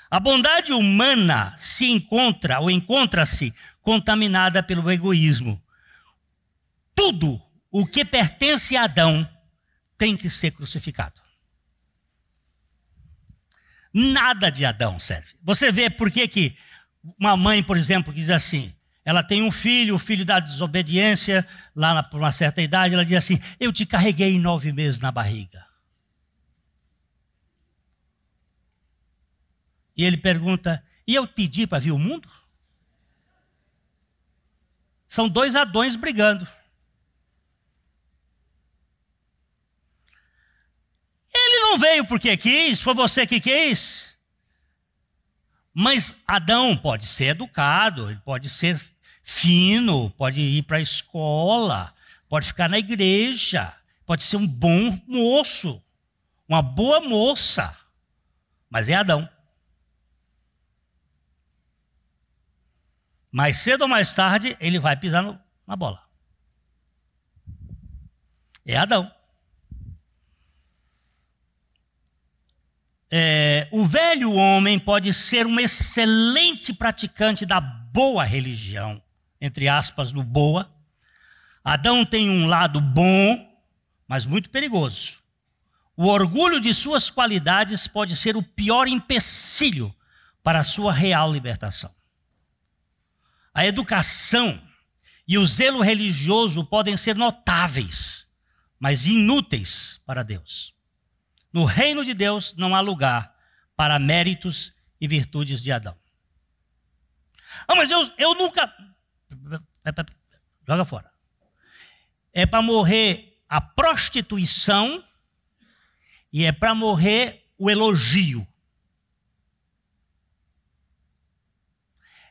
A bondade humana se encontra ou encontra-se contaminada pelo egoísmo. Tudo o que pertence a Adão tem que ser crucificado. Nada de Adão serve. Você vê por que uma mãe, por exemplo, diz assim, ela tem um filho, o filho da desobediência, lá por uma certa idade, ela diz assim, eu te carreguei 9 meses na barriga. E ele pergunta, e eu pedi para vir o mundo? São 2 Adões brigando. Ele não veio porque quis, foi você que quis. Mas Adão pode ser educado, ele pode ser fino, pode ir para a escola, pode ficar na igreja, pode ser um bom moço, uma boa moça, mas é Adão. Mais cedo ou mais tarde, ele vai pisar na bola. É Adão. O velho homem pode ser um excelente praticante da boa religião, entre aspas, no boa. Adão tem um lado bom, mas muito perigoso. O orgulho de suas qualidades pode ser o pior empecilho para a sua real libertação. A educação e o zelo religioso podem ser notáveis, mas inúteis para Deus. No reino de Deus não há lugar para méritos e virtudes de Adão. Mas eu nunca... Joga fora. É para morrer a prostituição e é para morrer o elogio.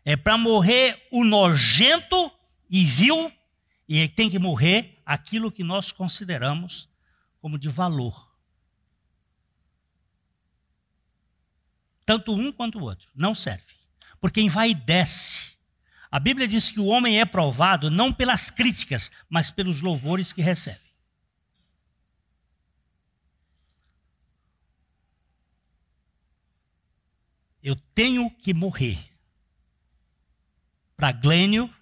É para morrer o nojento e vil, e tem que morrer aquilo que nós consideramos como de valor. Tanto um quanto o outro. Não serve. Porque envaidece. A Bíblia diz que o homem é provado não pelas críticas, mas pelos louvores que recebe. Eu tenho que morrer. Para Glênio,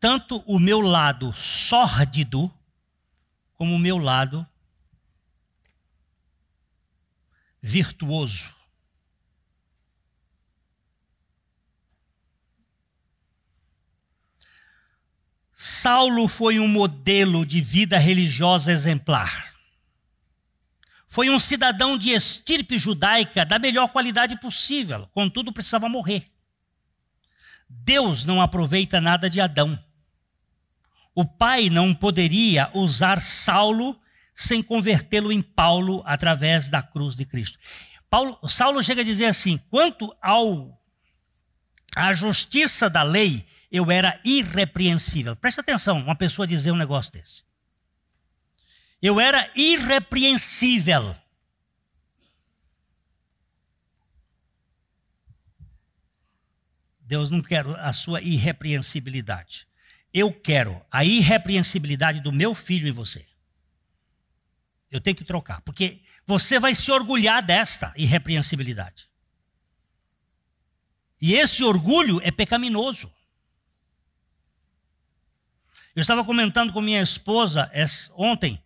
tanto o meu lado sórdido, como o meu lado virtuoso. Saulo foi um modelo de vida religiosa exemplar. Foi um cidadão de estirpe judaica da melhor qualidade possível, contudo precisava morrer. Deus não aproveita nada de Adão. O Pai não poderia usar Saulo sem convertê-lo em Paulo através da cruz de Cristo. Saulo chega a dizer assim: quanto à justiça da lei, eu era irrepreensível. Presta atenção, uma pessoa dizer um negócio desse. Eu era irrepreensível. Deus não quer a sua irrepreensibilidade. Eu quero a irrepreensibilidade do meu filho em você. Eu tenho que trocar, porque você vai se orgulhar desta irrepreensibilidade. E esse orgulho é pecaminoso. Eu estava comentando com minha esposa ontem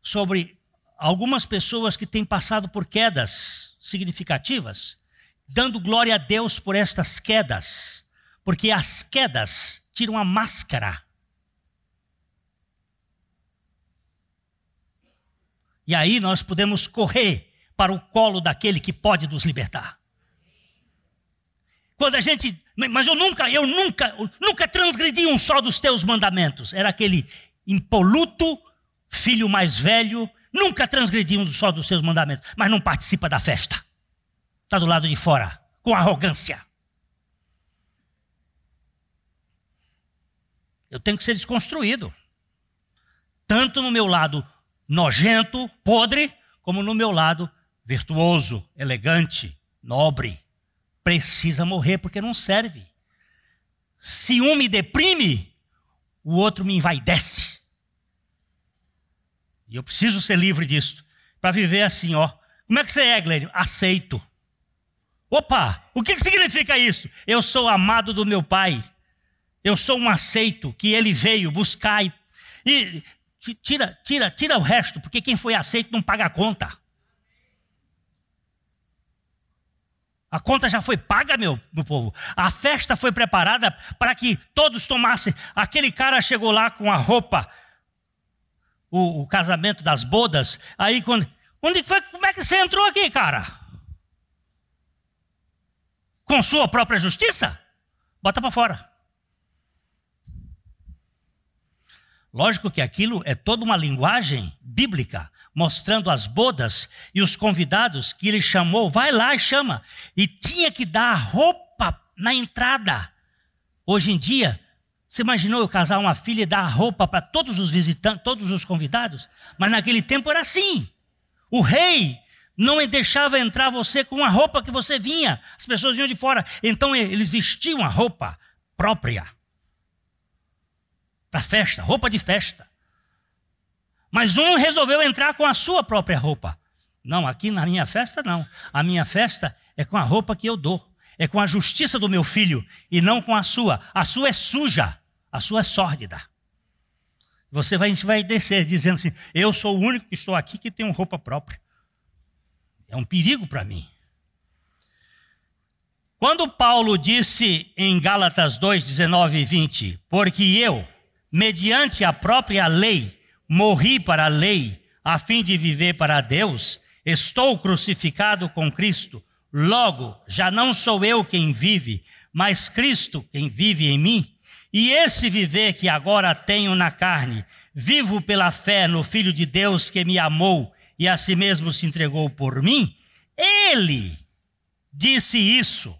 sobre algumas pessoas que têm passado por quedas significativas, dando glória a Deus por estas quedas, porque as quedas tiram a máscara. E aí nós podemos correr para o colo daquele que pode nos libertar. Quando a gente... Mas eu nunca transgredi um só dos teus mandamentos. Era aquele impoluto, filho mais velho, nunca transgredi um só dos teus mandamentos, mas não participa da festa. Está do lado de fora, com arrogância. Eu tenho que ser desconstruído. Tanto no meu lado nojento, podre, como no meu lado virtuoso, elegante, nobre. Precisa morrer porque não serve. Se um me deprime, o outro me envaidece. E eu preciso ser livre disso. Para viver assim, ó. Como é que você é, Glênio? Aceito. Opa, o que significa isso? Eu sou amado do meu pai. Eu sou um aceito que ele veio buscar e tira o resto, porque quem foi aceito não paga a conta. A conta já foi paga, meu povo. A festa foi preparada para que todos tomassem. Aquele cara chegou lá com a roupa, o casamento das bodas. Aí, como é que você entrou aqui, cara? Com sua própria justiça? Bota para fora. Lógico que aquilo é toda uma linguagem bíblica, mostrando as bodas e os convidados que ele chamou, vai lá e chama. E tinha que dar a roupa na entrada. Hoje em dia, você imaginou eu casar uma filha e dar a roupa para todos os visitantes, todos os convidados? Mas naquele tempo era assim. O rei não deixava entrar você com a roupa que você vinha. As pessoas vinham de fora. Então eles vestiam a roupa própria para festa, roupa de festa. Mas um resolveu entrar com a sua própria roupa. Não, aqui na minha festa não. A minha festa é com a roupa que eu dou. é com a justiça do meu filho e não com a sua. A sua é suja, a sua é sórdida. Você vai descer dizendo assim, eu sou o único que estou aqui que tenho roupa própria. É um perigo para mim. Quando Paulo disse em Gálatas 2, 19 e 20, porque eu, mediante a própria lei, morri para a lei, a fim de viver para Deus, estou crucificado com Cristo, logo, já não sou eu quem vive, mas Cristo quem vive em mim. E esse viver que agora tenho na carne, vivo pela fé no Filho de Deus que me amou e a si mesmo se entregou por mim. Ele disse isso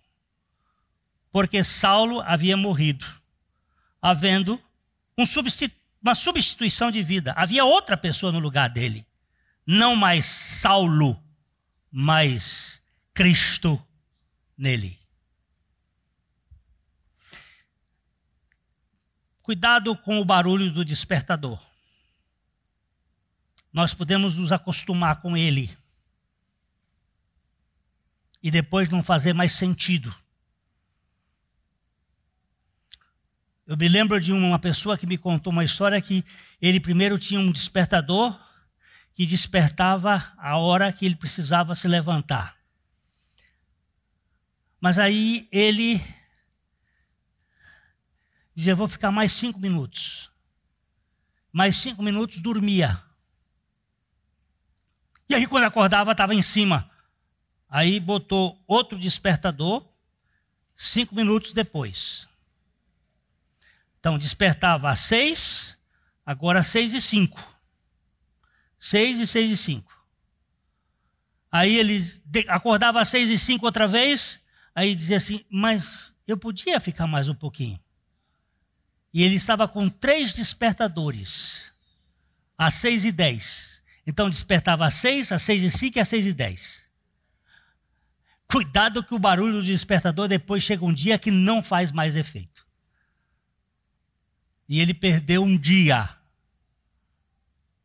porque Saulo havia morrido, havendo uma substituição de vida. Havia outra pessoa no lugar dele. Não mais Saulo, mas Cristo nele. Cuidado com o barulho do despertador. Nós podemos nos acostumar com ele e depois não fazer mais sentido. Eu me lembro de uma pessoa que me contou uma história que ele primeiro tinha um despertador que despertava a hora que ele precisava se levantar. Mas aí ele dizia, vou ficar mais 5 minutos. Mais 5 minutos dormia. E aí quando acordava estava em cima. Aí botou outro despertador 5 minutos depois. Então, despertava às 6, agora às 6:05. 6 e 6:05. Aí ele acordava às 6:05 outra vez, aí dizia assim, mas eu podia ficar mais um pouquinho. E ele estava com 3 despertadores, às 6:10. Então, despertava às 6, às 6:05 e às 6:10. Cuidado que o barulho do despertador depois chega um dia que não faz mais efeito. E ele perdeu um dia,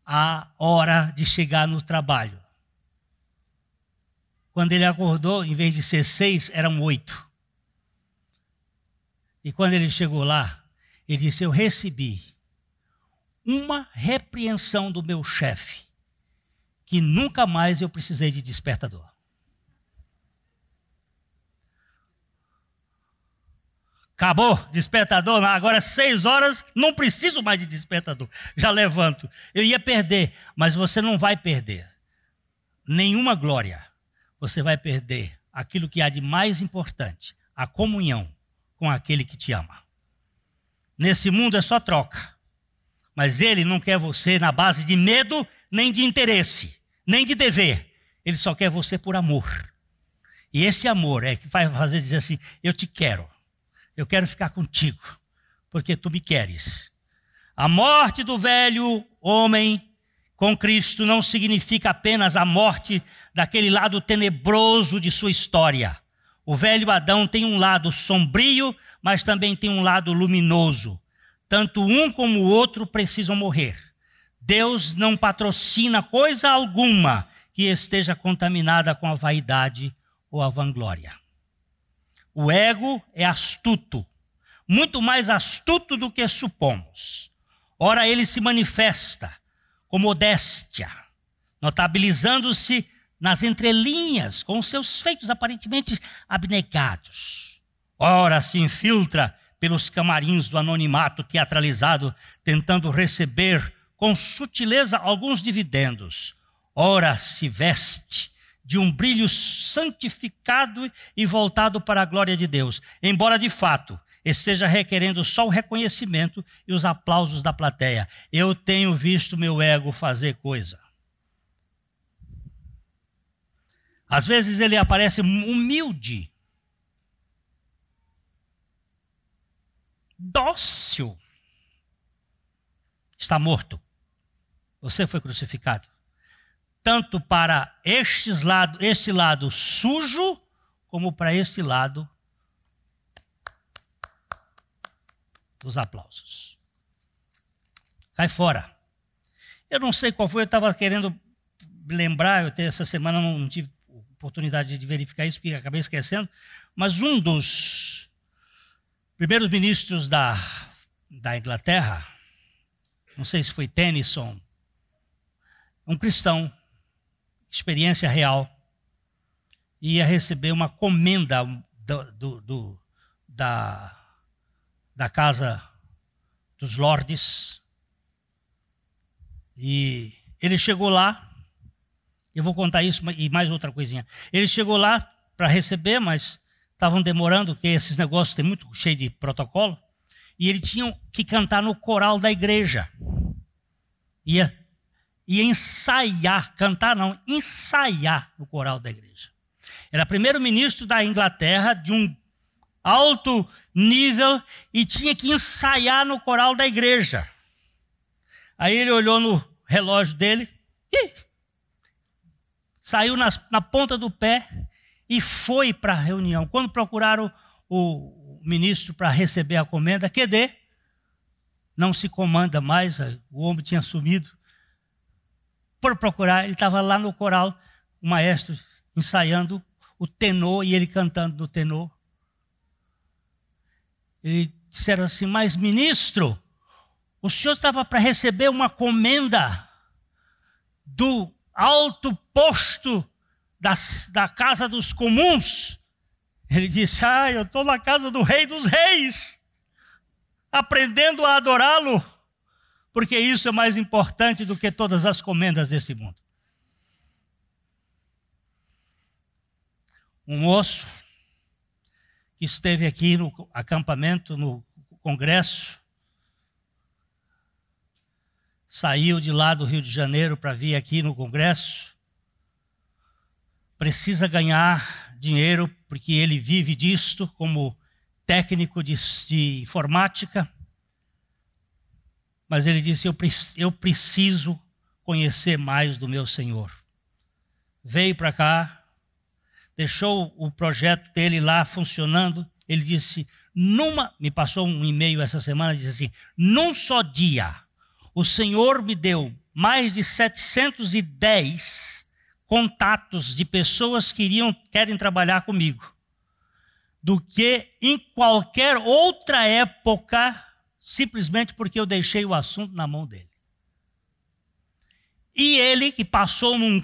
a hora de chegar no trabalho. Quando ele acordou, em vez de ser 6, eram 8. E quando ele chegou lá, ele disse, eu recebi uma repreensão do meu chefe, que nunca mais eu precisei de despertador. Acabou, despertador, agora 6 horas, não preciso mais de despertador, já levanto. Eu ia perder, mas você não vai perder nenhuma glória. Você vai perder aquilo que há de mais importante, a comunhão com aquele que te ama. Nesse mundo é só troca, mas ele não quer você na base de medo, nem de interesse, nem de dever. Ele só quer você por amor. E esse amor é que vai fazer dizer assim, eu te quero. Eu quero ficar contigo, porque tu me queres. A morte do velho homem com Cristo não significa apenas a morte daquele lado tenebroso de sua história. O velho Adão tem um lado sombrio, mas também tem um lado luminoso. Tanto um como o outro precisam morrer. Deus não patrocina coisa alguma que esteja contaminada com a vaidade ou a vanglória. O ego é astuto, muito mais astuto do que supomos. Ora, ele se manifesta com modéstia, notabilizando-se nas entrelinhas, com seus feitos aparentemente abnegados. Ora, se infiltra pelos camarins do anonimato teatralizado, tentando receber com sutileza alguns dividendos. Ora, se veste de um brilho santificado e voltado para a glória de Deus, embora de fato esteja requerendo só o reconhecimento e os aplausos da plateia. Eu tenho visto meu ego fazer coisa. Às vezes ele aparece humilde, dócil. Está morto. Você foi crucificado. Tanto para este lado sujo, como para este lado dos aplausos. Cai fora. Eu não sei qual foi, eu estava querendo lembrar, essa semana não tive oportunidade de verificar isso, porque acabei esquecendo, mas um dos primeiros ministros da Inglaterra, não sei se foi Tennyson, um cristão, experiência real, ia receber uma comenda da Casa dos Lordes, e ele chegou lá, eu vou contar isso e mais outra coisinha. Ele chegou lá para receber, mas estavam demorando, porque esses negócios tem muito cheio de protocolo, e ele tinha que cantar no coral da igreja. Ia ensaiar, cantar não, ensaiar no coral da igreja. Era primeiro-ministro da Inglaterra, de um alto nível, e tinha que ensaiar no coral da igreja. Aí ele olhou no relógio dele, saiu na ponta do pé e foi para a reunião. Quando procuraram o ministro para receber a comenda, QD, não se comanda mais, o homem tinha sumido. Por procurar, ele estava lá no coral, o maestro ensaiando o tenor e ele cantando no tenor. Ele disseram assim: mas ministro, o senhor estava para receber uma comenda do alto posto da Casa dos Comuns. Ele disse: eu estou na casa do Rei dos Reis, aprendendo a adorá-lo, porque isso é mais importante do que todas as comendas desse mundo. Um moço que esteve aqui no acampamento, no congresso, saiu de lá do Rio de Janeiro para vir aqui no congresso, precisa ganhar dinheiro, porque ele vive disto como técnico de informática, mas ele disse: eu preciso conhecer mais do meu Senhor. Veio para cá, deixou o projeto dele lá funcionando. Ele disse, me passou um e-mail essa semana, disse assim: num só dia, o Senhor me deu mais de 710 contatos de pessoas que querem trabalhar comigo, do que em qualquer outra época, simplesmente porque eu deixei o assunto na mão dele. E ele, que passou num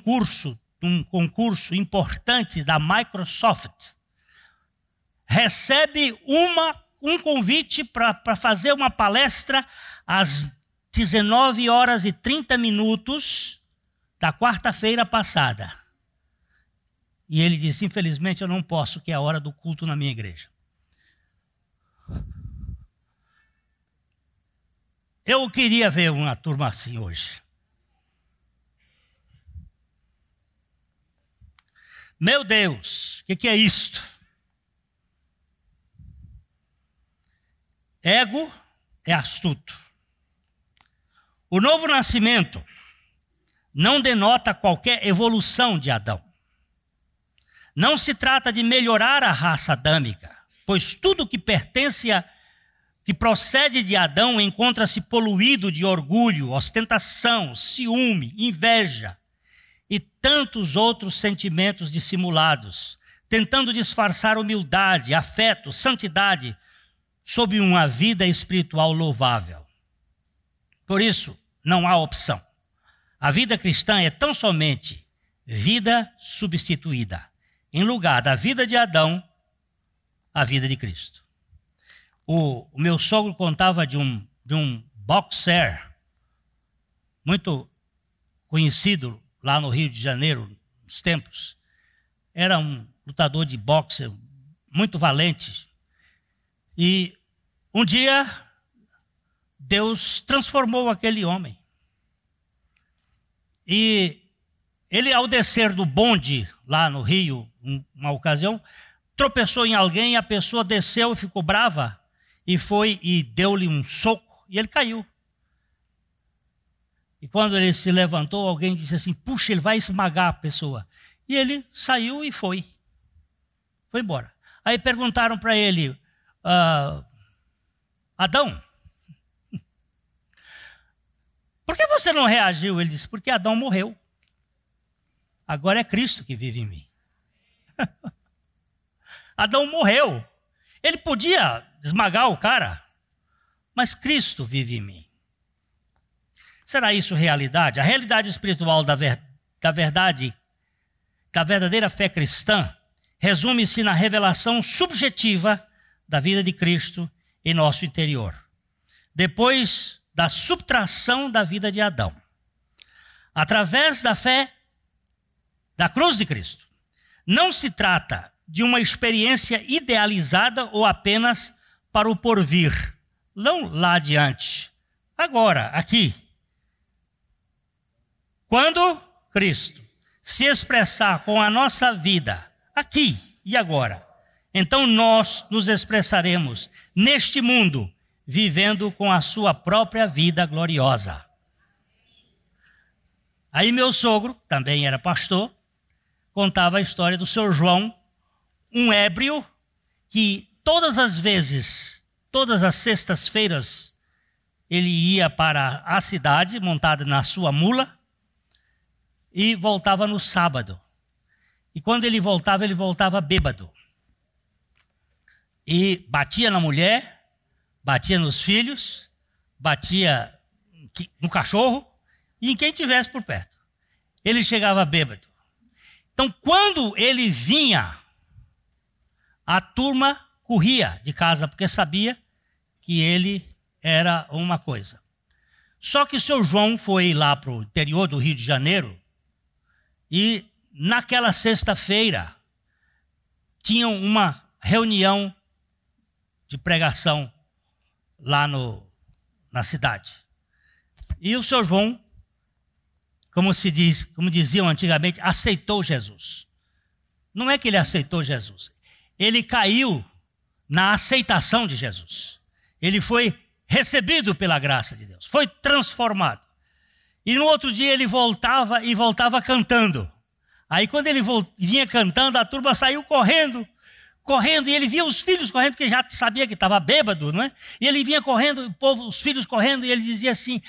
concurso importante da Microsoft, recebe um convite para fazer uma palestra às 19h30 da quarta-feira passada. E ele disse: infelizmente eu não posso, que é a hora do culto na minha igreja. Eu queria ver uma turma assim hoje. Meu Deus, o que é isto? Ego é astuto. O novo nascimento não denota qualquer evolução de Adão. Não se trata de melhorar a raça adâmica, pois tudo que que procede de Adão encontra-se poluído de orgulho, ostentação, ciúme, inveja e tantos outros sentimentos dissimulados, tentando disfarçar humildade, afeto, santidade sob uma vida espiritual louvável. Por isso, não há opção. A vida cristã é tão somente vida substituída. Em lugar da vida de Adão, a vida de Cristo. O meu sogro contava de um boxer muito conhecido lá no Rio de Janeiro, nos tempos. Era um lutador de boxe muito valente. E um dia, Deus transformou aquele homem. E ele, ao descer do bonde, lá no Rio, uma ocasião, tropeçou em alguém, a pessoa desceu e ficou brava, e foi e deu-lhe um soco, e ele caiu. E quando ele se levantou, alguém disse assim: puxa, ele vai esmagar a pessoa. E ele saiu e foi embora. Aí perguntaram para ele: Adão, por que você não reagiu? Ele disse: porque Adão morreu. Agora é Cristo que vive em mim. Adão morreu. Ele podia esmagar o cara, mas Cristo vive em mim. Será isso realidade? A realidade espiritual da verdade, da verdadeira fé cristã, resume-se na revelação subjetiva da vida de Cristo em nosso interior, depois da subtração da vida de Adão, através da fé da cruz de Cristo. Não se trata de uma experiência idealizada ou apenas para o porvir, não lá adiante, agora, aqui. Quando Cristo se expressar com a nossa vida, aqui e agora, então nós nos expressaremos neste mundo, vivendo com a sua própria vida gloriosa. Aí meu sogro, também era pastor, contava a história do seu João, um ébrio que todas as vezes, todas as sextas-feiras, ele ia para a cidade, montado na sua mula, e voltava no sábado. E quando ele voltava bêbado. E batia na mulher, batia nos filhos, batia no cachorro e em quem tivesse por perto. Ele chegava bêbado. Então, quando ele vinha, a turma corria de casa, porque sabia que ele era uma coisa. Só que o seu João foi lá para o interior do Rio de Janeiro e naquela sexta-feira tinham uma reunião de pregação lá na cidade. E o seu João, como diziam antigamente, aceitou Jesus. Não é que ele aceitou Jesus. Ele caiu na aceitação de Jesus. Ele foi recebido pela graça de Deus. Foi transformado. E no outro dia ele voltava cantando. Aí quando ele vinha cantando, a turma saiu correndo, e ele via os filhos correndo, porque já sabia que estava bêbado, não é? E ele vinha correndo, os filhos correndo, e ele dizia assim: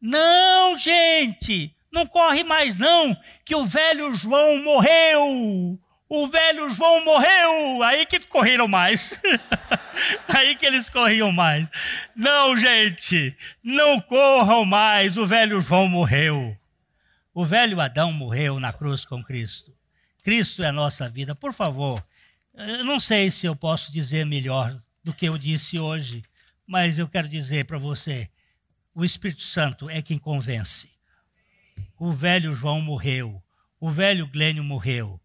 não, gente, não corre mais não, que o velho João morreu. O velho João morreu. Aí que correram mais. Aí que eles corriam mais. Não, gente, não corram mais. O velho João morreu. O velho Adão morreu na cruz com Cristo. Cristo é a nossa vida. Por favor, eu não sei se eu posso dizer melhor do que eu disse hoje, mas eu quero dizer para você, o Espírito Santo é quem convence. O velho João morreu. O velho Glênio morreu.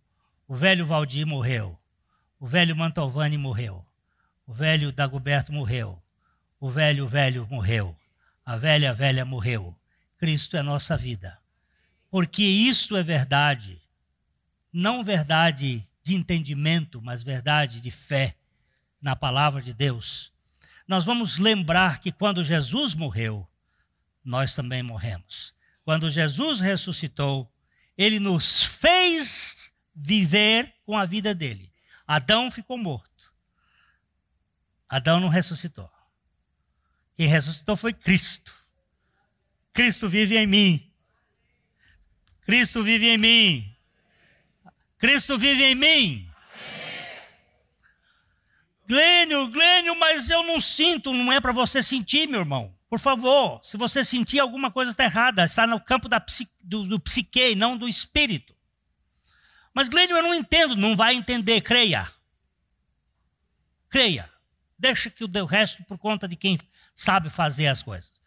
O velho Valdir morreu, o velho Mantovani morreu, o velho Dagoberto morreu, o velho morreu, a velha morreu. Cristo é nossa vida. Porque isto é verdade, não verdade de entendimento, mas verdade de fé na palavra de Deus. Nós vamos lembrar que quando Jesus morreu, nós também morremos. Quando Jesus ressuscitou, ele nos fez viver com a vida dele. Adão ficou morto. Adão não ressuscitou. Quem ressuscitou foi Cristo. Cristo vive em mim. Cristo vive em mim. Cristo vive em mim. Glênio, mas eu não sinto. Não é para você sentir, meu irmão. Por favor, se você sentir alguma coisa está errada, está no campo do psique, não do espírito. Mas, Glênio, eu não entendo. Não vai entender, creia. Creia. Deixa que o resto por conta de quem sabe fazer as coisas.